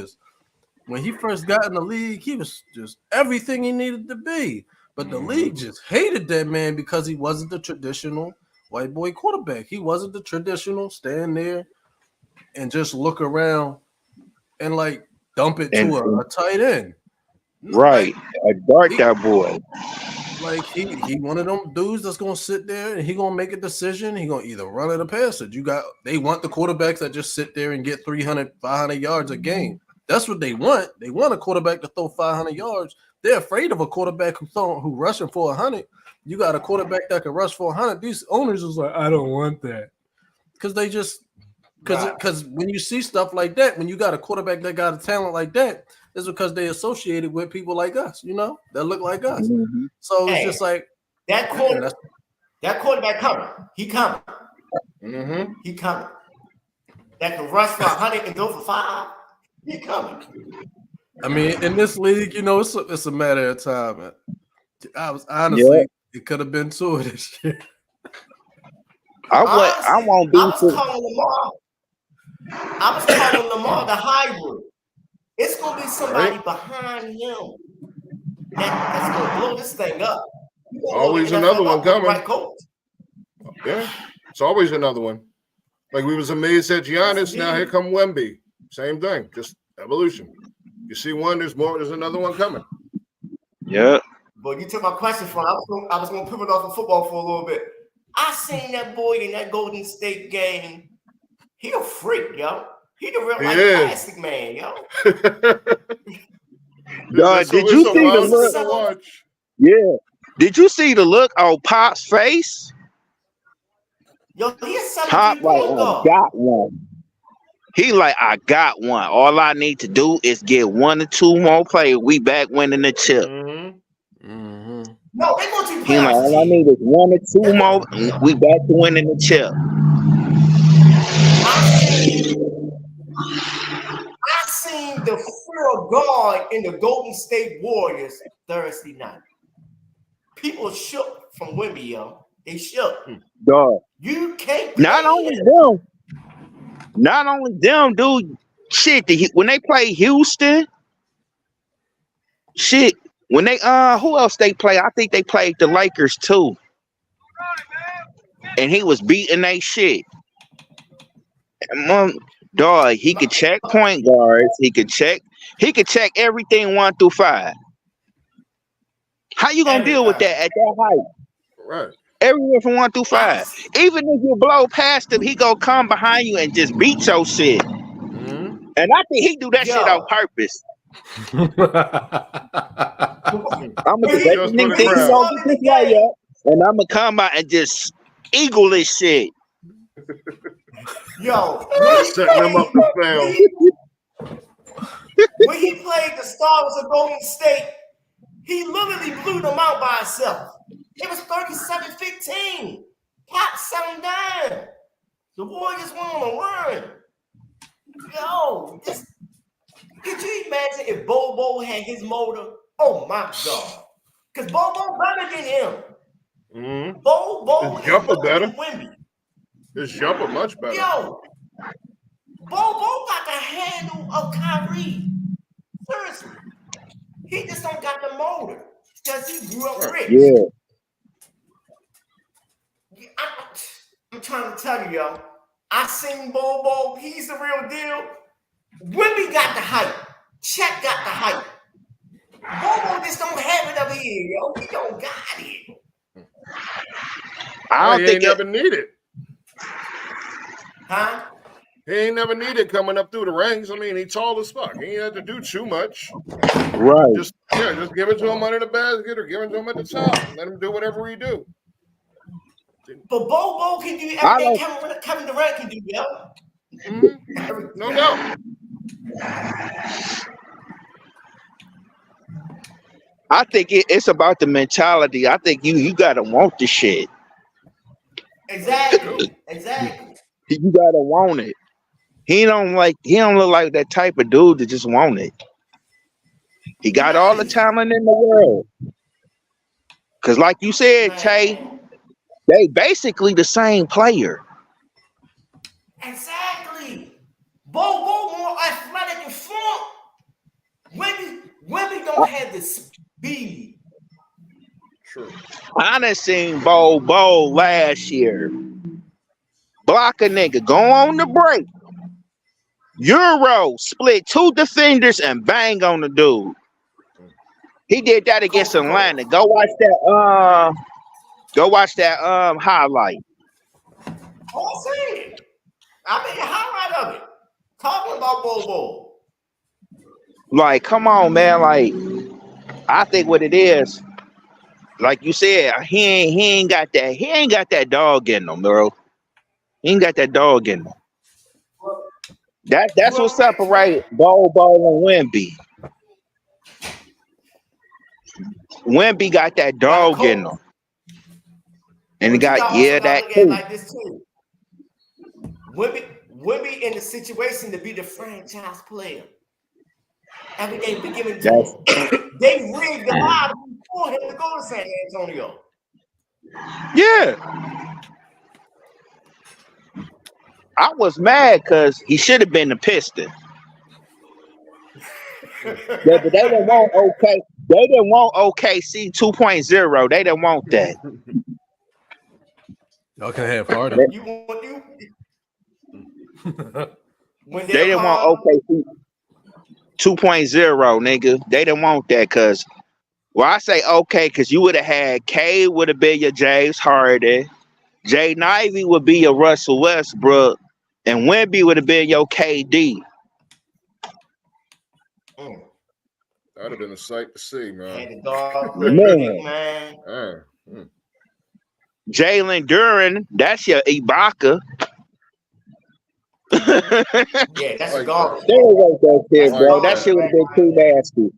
when he first got in the league, he was just everything he needed to be. But the league just hated that man because he wasn't the traditional white boy quarterback. He wasn't the traditional stand there and just look around and, like, dump it to a tight end. Right. That boy. Like, he one of them dudes that's gonna sit there and he gonna make a decision. He gonna either run it or pass it. They want the quarterbacks that just sit there and get 300, 500 yards a game. That's what they want. They want a quarterback to throw 500 yards. They're afraid of a quarterback who rushing for 100. You got a quarterback that can rush for 100. These owners is like, I don't want that, because they just because when you see stuff like that, when you got a quarterback that got a talent like that, it's because they associated with people like us, that look like us. Mm-hmm. So it's just like that quarterback coming. He coming. Mm-hmm. He coming. That can rush for 100 and go for 5. He coming. I mean, in this league, it's a matter of time. Man. I was honestly, it could have been 2 this year. I won't be. I was calling Lamar the hybrid. It's gonna be somebody behind him that's gonna blow this thing up. Always another one coming. Yeah, it's always another one. Like we was amazed at Giannis. Now here come Wemby. Same thing, just evolution. You see one, there's more. There's another one coming. Yeah. But you took my question from. I was going to pivot off of football for a little bit. I seen that boy in that Golden State game. He a freak, yo. He the real plastic man, yo. Did you see the look? Yeah. Did you see the look on Pop's face? Yo, he's Pop like, I got one. He like, I got one. All I need to do is get 1 or 2 more players. We back winning the chip. Mm-hmm. Mm-hmm. No, they going to play. Like, all I need is 1 or 2 more. We back to winning the chip. I seen the fear guard in the Golden State Warriors Thursday night. People shook from Wemby, yo. They shook. Dog. You can't. Not only them, dude. Shit, when they play Houston, shit. When they who else they play? I think they played the Lakers too. And he was beating they shit. And dog, he could check point guards. He could check everything 1 through 5. How you gonna deal with that at that height? Right. Everywhere from 1 through 5. Even if you blow past him, he gonna come behind you and just beat your shit. Mm-hmm. And I think he do that shit on purpose. I'm gonna get this way up, and I'm gonna come out and just eagle this shit. Yo, setting them up to fail. When he played the Stars of Golden State, he literally blew them out by himself. It was 37-15. Pop sat down. The Warriors went on a run. Yo, could you imagine if Bobo had his motor? Oh my God. Because Bobo better than him. Mm-hmm. Bobo his jumper better. Wemby. His jumper much better. Yo, Bobo got the handle of Kyrie. Seriously. He just don't got the motor. Because he grew up rich. Yeah. I'm trying to tell you, yo. I seen Bobo. He's the real deal. Wemby got the hype. Chet got the hype. Bobo just don't have it up here, yo. He don't got it. I don't think he never needed. Huh? He ain't never needed coming up through the ranks. I mean, he tall as fuck. He ain't had to do too much. Right. Just give it to him under the basket or give it to him at the top. Let him do whatever he do. But Bobo can do everything Kevin Durant can do, yo. Mm-hmm. No doubt. I think it's about the mentality. I think you gotta want the shit. Exactly. You gotta want it. He don't look like that type of dude that just want it. He got all the talent in the world. Cause like you said, Tay, they basically the same player. Exactly. Bobo more athletic and front. Wemby don't have the speed. True. I done seen Bobo last year. Block a nigga, go on the break. Euro split 2 defenders and bang on the dude. He did that against Atlanta. Go watch that highlight. Oh, see it. I made a highlight of it. Talking about Bobo. Like, come on, man. Like, I think what it is, like you said, he ain't got that dog in him, bro. He ain't got that dog in him. That's what separates Bobo and Wemby. Wemby got that dog in him. And he got that too. Like this too. Wemby in the situation to be the franchise player. Everything be given to him. They rigged the lottery for him to go to San Antonio. Yeah. I was mad because he should have been the Piston. Yeah, but they didn't want OK. They didn't want OKC 2.0. They didn't want that. Y'all can have Harden. When They didn't want OKC 2.0, nigga. They didn't want that because, well, I say okay because you would have had K would have been your James Harden, Jay Ivey would be your Russell Westbrook, and Wemby would have been your KD. That'd have been a sight to see, man. Had the dog Man. Jalen Duren, that's your Ibaka. Yeah, that's a dog. That shit would have been too nasty.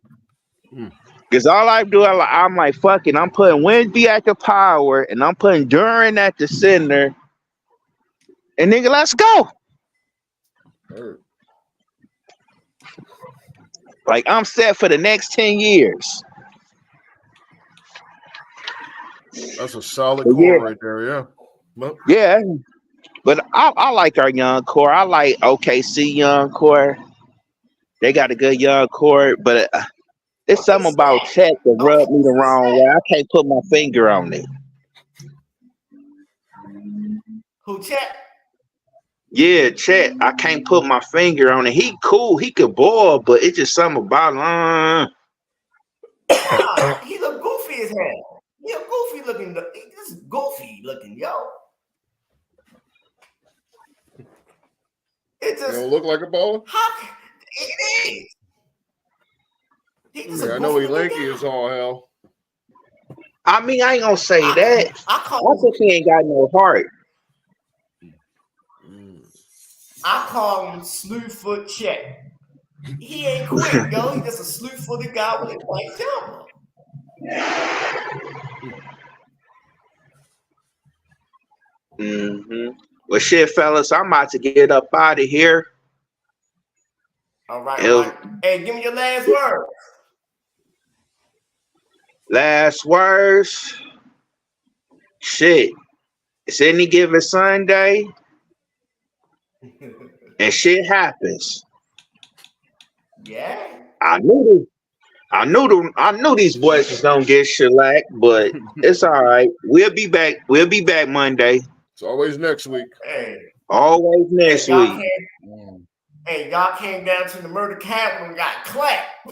Because all I do, I'm like, fuck it. I'm putting Wemby at the power, and I'm putting Duren at the center. And nigga, let's go. Like, I'm set for the next 10 years. That's a solid core right there, yeah. Yeah. But I like our young core. I like OKC young core. They got a good young core, but it's something about Chet that rubbed me the wrong way. I can't put my finger on it. Who, Chet? Yeah, Chet. I can't put my finger on it. He cool. He could ball, but it's just something about He look goofy as hell. He a goofy looking. This is goofy looking, yo. It just don't look like a baller. It is. I know he lanky as all hell. I mean, I ain't gonna say that. I think he ain't got no heart. I call him Slewfoot Chet. He ain't quick, yo. He just a slew-footed guy with a white jumper. Well, shit, fellas, I'm about to get up out of here. All right. Hey, give me your last word. Last words. Shit. It's any given Sunday. And shit happens. Yeah. I knew these boys was gonna get shellacked, but it's all right. We'll be back. We'll be back Monday. It's always next week. Hey. Always next week. Hey, y'all came down to the murder capital and got clapped.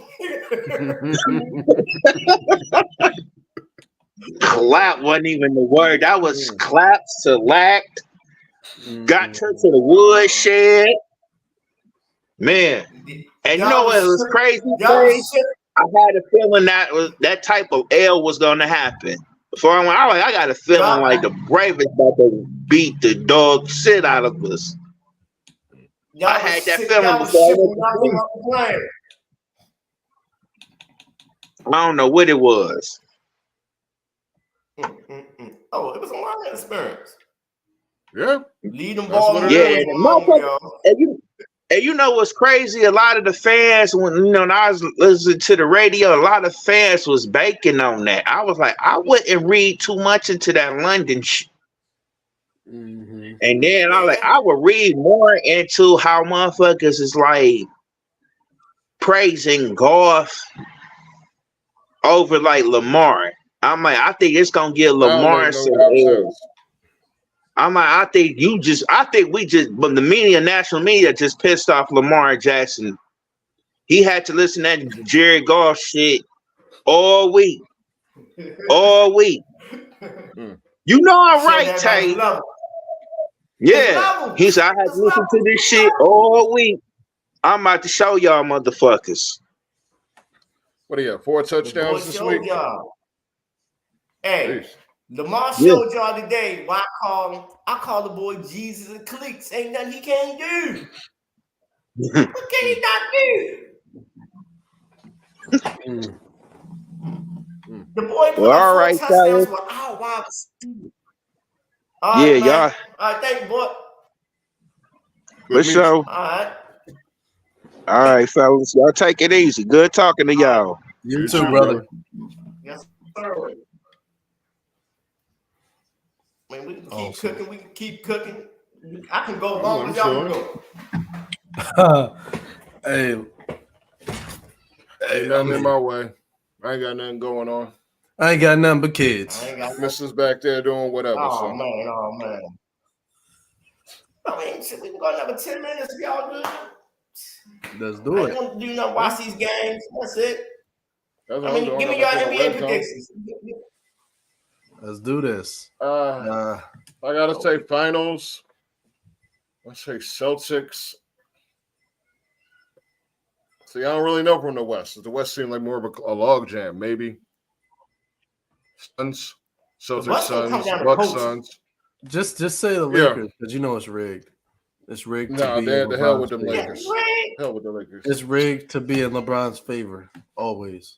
Clap wasn't even the word. That was clap, select. Got to the woodshed. Man. And you know what was crazy? I had a feeling that type of L was gonna happen. Before I went, I got a feeling like the Ravens about to beat the dog shit out of us. I had that feeling before I don't know what it was. Oh, it was a learning experience. Yeah. Lead them ball. And you know what's crazy? A lot of the fans, when I was listening to the radio, a lot of fans was banking on that. I was like, I wouldn't read too much into that London shit. And then I would read more into how motherfuckers is like praising golf over like Lamar. I'm like, I think it's gonna get Lamar some air. I'm like, I think but the media, national media, just pissed off Lamar Jackson. He had to listen to that Jared Goff shit all week. All week. You know I'm right, Tay. Yeah. He said, I had to listen to this shit all week. I'm about to show y'all motherfuckers. What do you have? 4 touchdowns this week? Hey. Jeez. Lamar showed y'all today why I call the boy Jesus and Cleeks. Ain't nothing he can't do. What can he not do? The boy put up 4 touchdowns with our wide receiver. All right, y'all. All right, thank you, boy. For sure. All right, fellas. Y'all take it easy. Good talking to y'all. You too, brother. Yes, sir. Man, we can keep cooking. We can keep cooking. I can go long as y'all go. Hey, Ain't nothing in my way. I ain't got nothing going on. I ain't got nothing but kids. Mrs. back there doing whatever. Oh man. I mean, shit, we can go another 10 minutes if y'all good. Let's do I it. want to do nothing. Watch these games. That's it. That's what I I'm mean, doing. give me I'm your gonna take a NBA red zone. predictions. Let's do this. I gotta say finals. Let's say Celtics. See, I don't really know from the West. The West seemed like more of a log jam, maybe. Suns, Celtics, Suns, Bucks, Suns. Just say the Lakers because you know it's rigged. It's rigged to be in the hell with LeBron's the favor. Lakers. Hell with the Lakers. It's rigged to be in LeBron's favor always.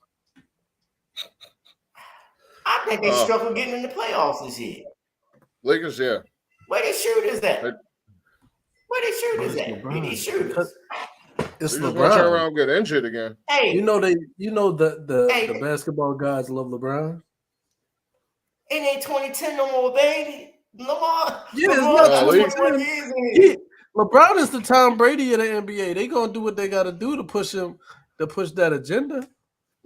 I think they struggle getting in the playoffs this year. Lakers, yeah. Where they shooters at? Where they shooters at? LeBron. These shooters. It's They LeBron. just want to turn around and get injured again. Hey, the basketball guys love LeBron. It ain't 2010 no more, baby. Lamar. Yeah, LeBron, LeBron is the Tom Brady of the NBA. They gonna do what they gotta do to push that agenda.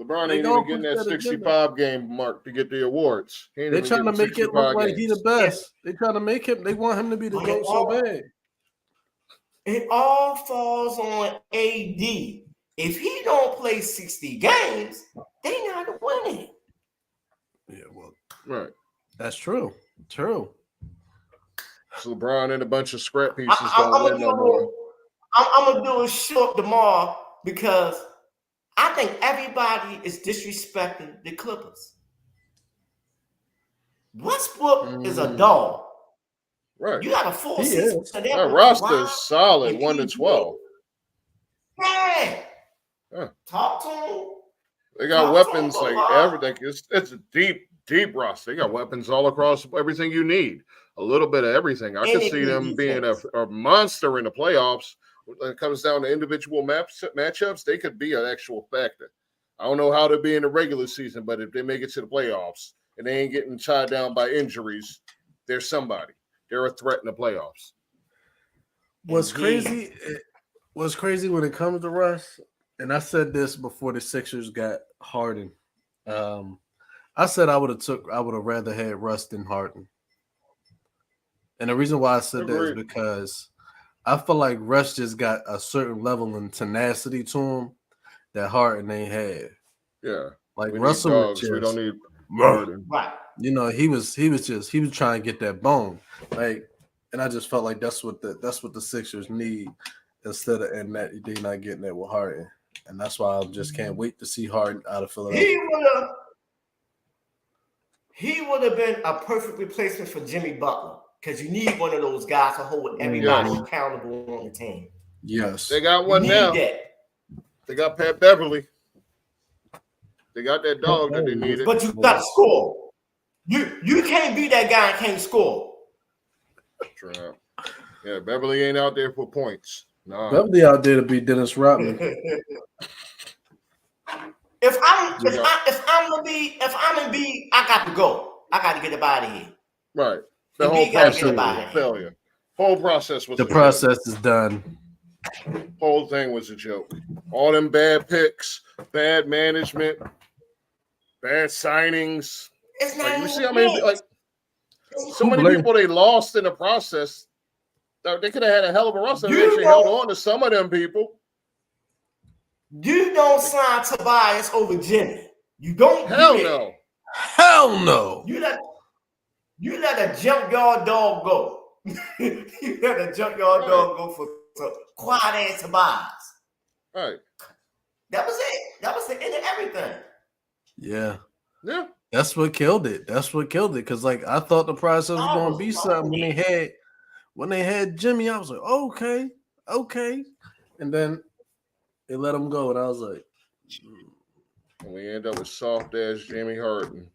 LeBron ain't even getting that 65 game mark to get the awards. They're trying to make it look like he the best. They trying to make him. They want him to be the GOAT so bad. It all falls on AD. If he don't play 60 games, they not winning. Yeah, well, right. That's true. True. So LeBron and a bunch of scrap pieces don't win no more. I'm gonna do a short tomorrow because I think everybody is disrespecting the Clippers. Westbrook is a dog. Right. You got a full season. That roster is solid, 1-12. Yeah. Talk to them. They got weapons like everything. It's a deep roster. They got weapons all across everything you need. A little bit of everything. I could see them being a monster in the playoffs. When it comes down to individual matchups, they could be an actual factor. I don't know how they'll be in the regular season, but if they make it to the playoffs and they ain't getting tied down by injuries, they're somebody. They're a threat in the playoffs. What's crazy when it comes to Russ, and I said this before the Sixers got Harden. I said I would have rather had Russ than Harden. And the reason why I said that is because I feel like Russ just got a certain level of tenacity to him that Harden ain't had. Yeah. Like Russell, we don't need Harden. Right. You know, he was trying to get that bone. Like, and I just felt like that's what the Sixers need instead of and that they're not getting it with Harden. And that's why I just can't wait to see Harden out of Philadelphia. He would have been a perfect replacement for Jimmy Butler because you need one of those guys to hold everybody accountable on the team. Yes. They got one now. That. They got Pat Beverly. They got that dog that they needed. But you got to score. You can't be that guy and can't score. True. Yeah, Beverly ain't out there for points. No. Beverly out there to beat Dennis Rodman. If I'm in B, I got to go. I got to get up out of here. Right. The whole process was a failure. Whole process was the process is done. Whole thing was a joke. All them bad picks, bad management, bad signings. It's not you see how many so many people they lost in the process. They could have had a hell of a roster. They actually held on to some of them people. You don't sign Tobias over Jimmy. You don't. Hell no. Hell no. You let a junkyard dog go. You let a junkyard dog go for quiet ass Tobias. Right. That was it. That was the end of everything. Yeah. Yeah. That's what killed it. Because like I thought the process was going to be something when they had Jimmy. I was like, okay, and then they let him go, and I was like, and we end up with soft ass Jimmy Harden.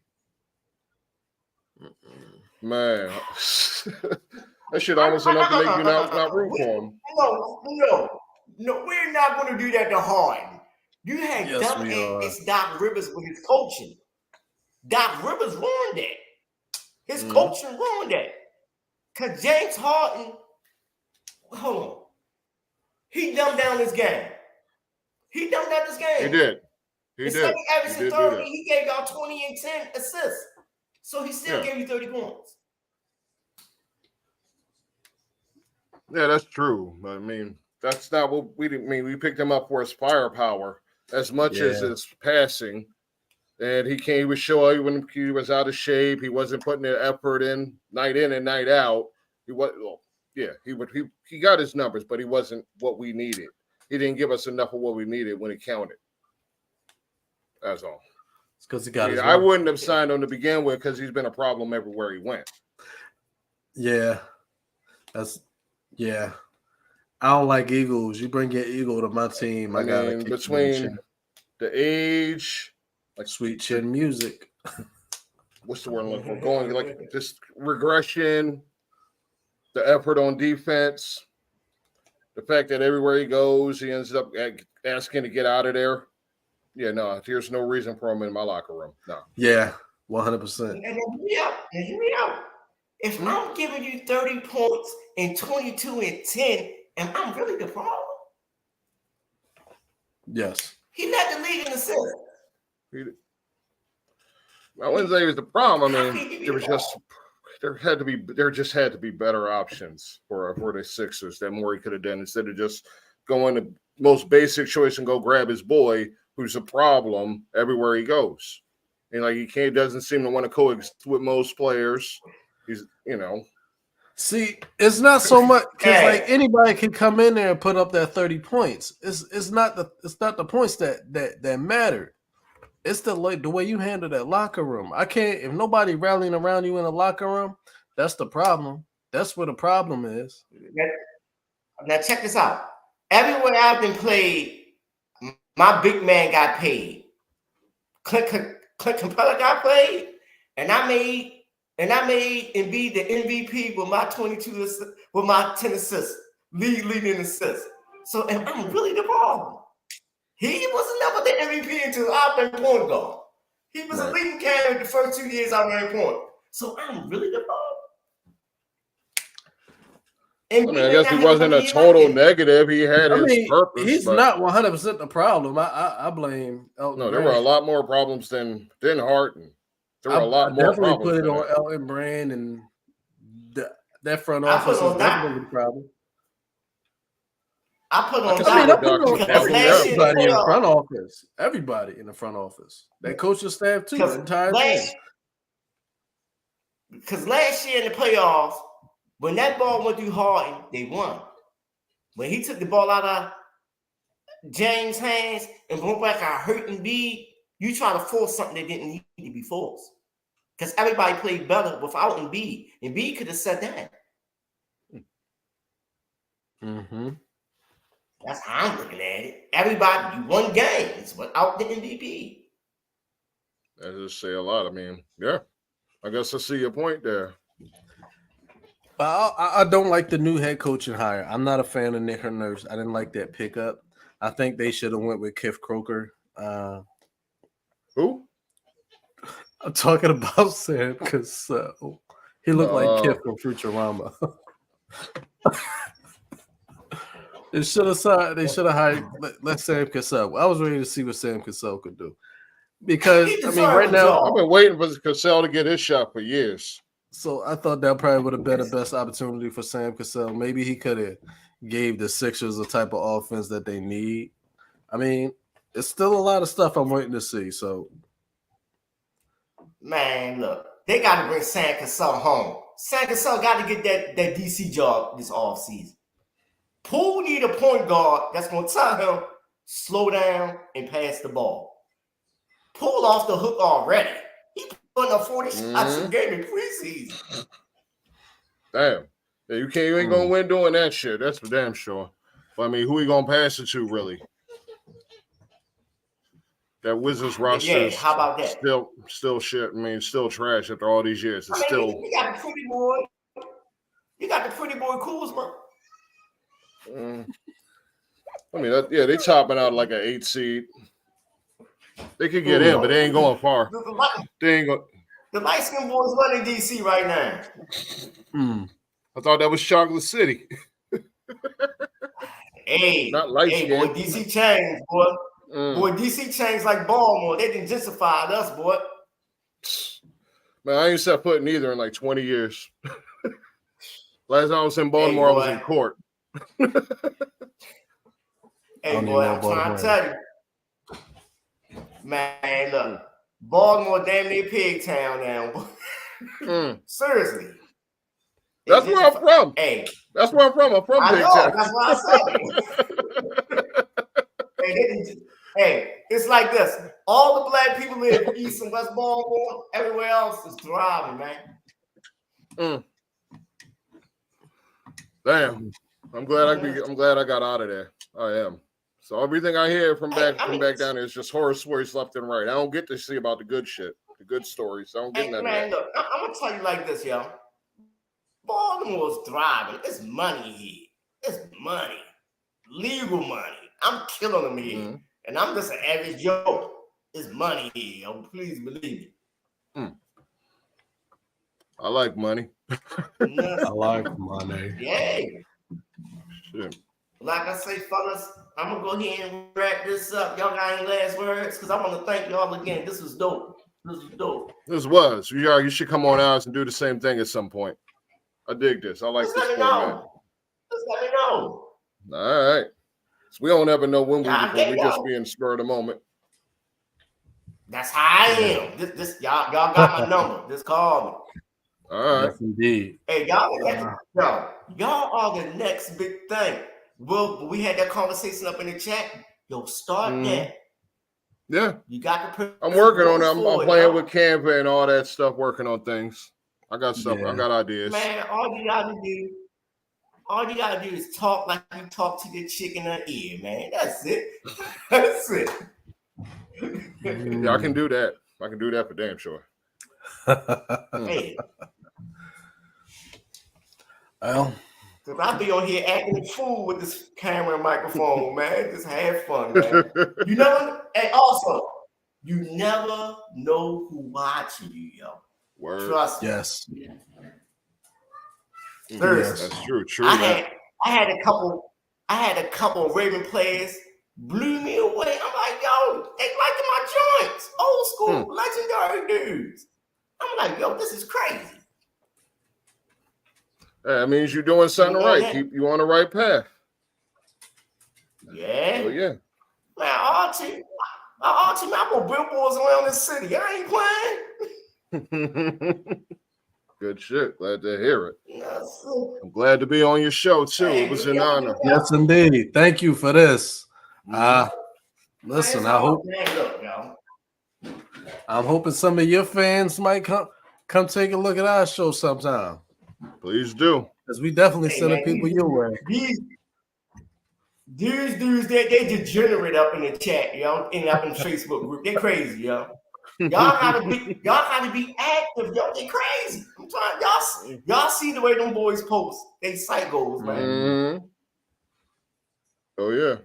Man, that shit almost enough to make you not root for him. No, we're not going to do that to Harden. You had Doc Rivers with his coaching. Doc Rivers ruined that. His coaching ruined that. Because James Harden, hold on, he dumbed down his game. He dumbed down his game. He did. Instead of averaging 30, he gave y'all 20 and 10 assists. So he still gave you 30 points. Yeah, that's true. But I mean, that's not what we didn't mean. We picked him up for his firepower as much as his passing. And he would show you when he was out of shape. He wasn't putting the effort in and night out. He was, well, yeah, he got his numbers, but he wasn't what we needed. He didn't give us enough of what we needed when it counted. That's all. It's because he got. I wouldn't have signed him to begin with because he's been a problem everywhere he went. Yeah, yeah. I don't like Eagles. You bring your Eagle to my team. I mean, between the age. Like sweet chin music. What's the word I'm looking for? Going like just regression, the effort on defense, the fact that everywhere he goes, he ends up asking to get out of there. Yeah, no, there's no reason for him in my locker room. No. Yeah, 100%. And hear me out. If I'm giving you 30 points and 22 and 10, am I really the problem? Yes. He led the league in assists. I wouldn't say it was the problem. I mean, there just had to be better options for the Sixers that Morey could have done instead of just going the most basic choice and go grab his boy who's a problem everywhere he goes. And like he doesn't seem to want to coexist with most players. He's See, it's not so much because like anybody can come in there and put up that 30 points. It's not the points that matter. It's the way you handle that locker room. I can't, if nobody rallying around you in the locker room, that's the problem. That's where the problem is. Now check this out. Everywhere I've been played, my big man got paid. Clint Capella got paid, and I made Embiid the MVP with my 10 assists, leading assists. So I'm really the problem. He was never the MVP until I've been point guard. He was a leading candidate the first 2 years I ran point. So I'm really the problem. I guess he wasn't a total negative. He had his purpose. He's not 100% the problem. I blame Elton. No, there were a lot more problems than Harden. There were a lot more definitely problems. Put it on Elton Brand and that front office is definitely the problem. I put on everybody in the front office. Everybody in the front office. That coaching staff too. The entire thing. Because last year in the playoffs, when that ball went through Harden, they won. When he took the ball out of James' hands and went back out hurt Embiid, you try to force something that didn't need to be forced. Because everybody played better without Embiid. Embiid could have said that. Mm-hmm. That's how I'm looking at it. Everybody, you won games without the MVP. That just say a lot. I mean, yeah. I guess I see your point there. I don't like the new head coaching hire. I'm not a fan of Nick Nurse. I didn't like that pickup. I think they should have went with Keith Croker. Who? I'm talking about Sam Cassell. He looked like Keith from Futurama. They should have hired let Sam Cassell. I was ready to see what Sam Cassell could do. Because right now I've been waiting for Cassell to get his shot for years. So I thought that probably would have been the best opportunity for Sam Cassell. Maybe he could have gave the Sixers the type of offense that they need. I mean, it's still a lot of stuff I'm waiting to see. So, man, look, they got to bring Sam Cassell home. Sam Cassell got to get that DC job this offseason. Poole need a point guard that's going to tell him slow down and pass the ball. Poole off the hook already. He putting up 40 shots a game in preseason. Damn. Yeah, you ain't gonna win doing that shit. That's for damn sure. But I mean, who he gonna pass it to, really? That Wizards roster how about that? Still shit. I mean, still trash after all these years. It's you got the pretty boy. You got the pretty boy Kuzma. I mean, they topping out like an 8 seed. They could get in, but they ain't going far. They ain't going. The light skin boys running DC right now. I thought that was Chocolate City. Hey, not light skin. Boy, DC changed, boy. Boy, DC changed like Baltimore. They didn't gentrified us, boy. Man, I ain't set foot in either in like 20 years. Last time I was in Baltimore, I was in court. Hey, boy, I'm trying to tell you. Man, look. Baltimore damn near pig town now. Seriously. That's where I'm from. Hey. That's where I'm from. I'm from Pig Town. That's what I said. Hey, it's like this. All the black people in East and West Baltimore, everywhere else is thriving, man. Damn. I'm glad I got out of there. I am. So everything I hear from back down there is just horror stories left and right. I don't get to see about the good shit, the good stories. I don't get none of that. Look, I'm gonna tell you like this, yo. Baltimore's thriving. It's money here. It's money. Legal money. I'm killing them here. And I'm just an average Joe. It's money here, yo. Please believe it. I like money. I like money. Yeah. Shit. Like I say, fellas, I'm gonna go ahead and wrap this up. Y'all got any last words? Because I want to thank y'all again. This was dope. You should come on ours and do the same thing at some point. I dig this. I like this format. Just let me know. All right. So we don't ever know when we just be in spur of the moment. That's how I am. This y'all got my number. Just call me. All right. Yes, indeed. Hey, y'all are the next big thing. Well, we had that conversation up in the chat. Yo, start that. Yeah. You got to. I'm working on it. I'm playing with Canva and all that stuff, working on things. I got stuff. I got ideas. Man, all you gotta do is talk like you talk to the chick in her ear, man. That's it. That's it. Yeah, I can do that. I can do that for damn sure. Hey. Well, because I be on here acting a fool with this camera and microphone, man. Just have fun, man. You never, and also, you never know who watching you, yo. Word. Trust me. Yes. That's true. I had a couple Raven players blew me away. I'm like, yo, they liking my joints. Old school, legendary dudes. I'm like, yo, this is crazy. That means you're doing something right. Keep you on the right path. Yeah. Oh yeah. Man, Archie, man, I'm on billboards around this city. I ain't playing. Good shit. Glad to hear it. Yes. I'm glad to be on your show too. It was an honor. Yes, indeed. Thank you for this. Listen, I'm hoping some of your fans might come take a look at our show sometime. Please do. Because we definitely sending people your way. These dudes, they degenerate up in the chat, yo, and up in the Facebook group. They crazy, yo. Y'all gotta be active, yo. They crazy. I'm trying, y'all see the way them boys post. They psychos, man. Oh yeah.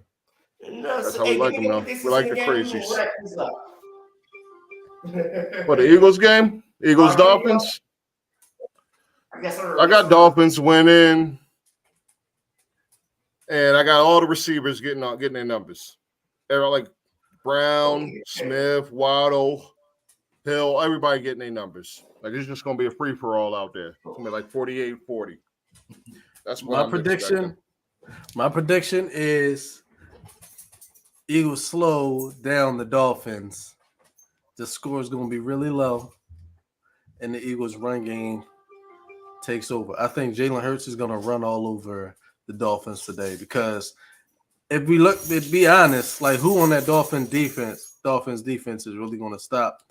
That's how we like them now. We like the crazies. For the Eagles game? Eagles Dolphins? I got Dolphins winning. And I got all the receivers getting their numbers. They're like Brown, Smith, Waddle, Hill, everybody getting their numbers. Like it's just gonna be a free-for-all out there. It's gonna be like 48-40. That's what my prediction. Expecting. My prediction is Eagles slow down the Dolphins. The score is going to be really low, and the Eagles' run game takes over. I think Jalen Hurts is going to run all over the Dolphins today because if we look, to be honest, like who on that Dolphins defense is really going to stop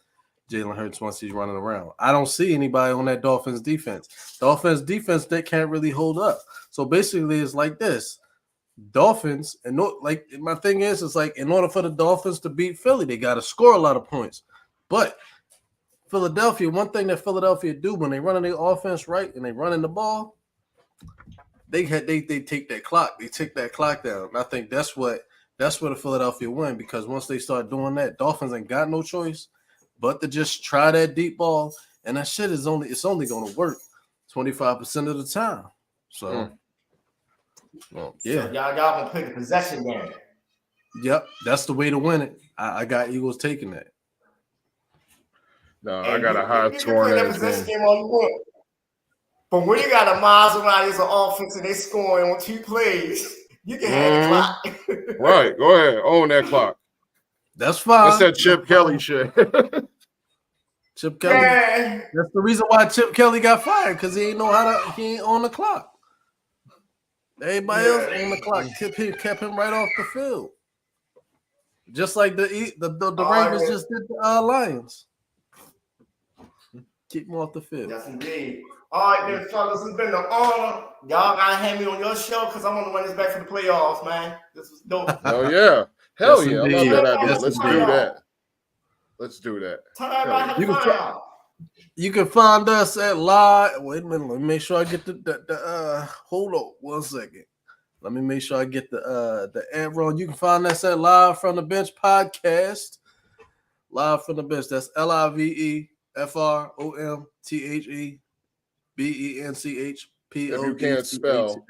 Jalen Hurts once he's running around? I don't see anybody on that Dolphins defense. Dolphins defense, they can't really hold up. So basically, it's like this. Dolphins, and like my thing is, it's like in order for the Dolphins to beat Philly, they got to score a lot of points. But Philadelphia, one thing that Philadelphia do when they running their offense right and they running the ball, they take that clock, they take that clock down. And I think that's where the Philadelphia win because once they start doing that, Dolphins ain't got no choice but to just try that deep ball, and that shit is only going to work 25% of the time. So. Well, yeah, so y'all gonna play the possession game. Yep, that's the way to win it. I got Eagles taking that. No, I got a high score. You can play that possession game all you want. But when you got a Maserati as an offense and they scoring on 2 plays, you can have the clock. Right. Go ahead. Own that clock. That's fine. That's that Chip Kelly shit. Chip Kelly. Man. That's the reason why Chip Kelly got fired, because he ain't on the clock. Everybody else on the clock. Tip kept him right off the field. Just like the Ravens just did the Lions. Keep him off the field. Yes, indeed. All right, then, fellas, it's been an honor. Y'all gotta have me on your show because I want to run this back for the playoffs, man. This was dope. Oh yeah. Hell yeah. I love that idea. Yes, Let's do that. Let's do that. Tell everybody how to find y'all. You can find us at live. Wait a minute. Let me make sure I get the hold on 1 second. Let me make sure I get the ad roll. You can find us at Live from the Bench podcast. Live from the Bench. That's LIVEFROMTHEBENCHPODCAST. If you can't spell.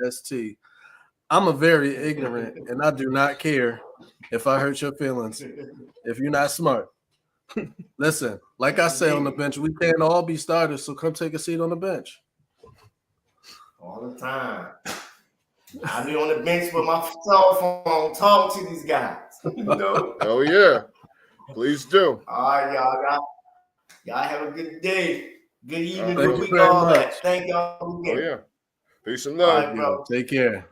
I'm a very ignorant, and I do not care if I hurt your feelings. If you're not smart. Listen, like I say on the bench, we can't all be starters, so come take a seat on the bench. All the time. I be on the bench with my cell phone talking to these guys. You know? Oh yeah. Please do. All right, y'all have a good day. Good evening, Thank good you week, very all much. that. Thank y'all. Oh yeah. Peace and love. All right, bro. Take care.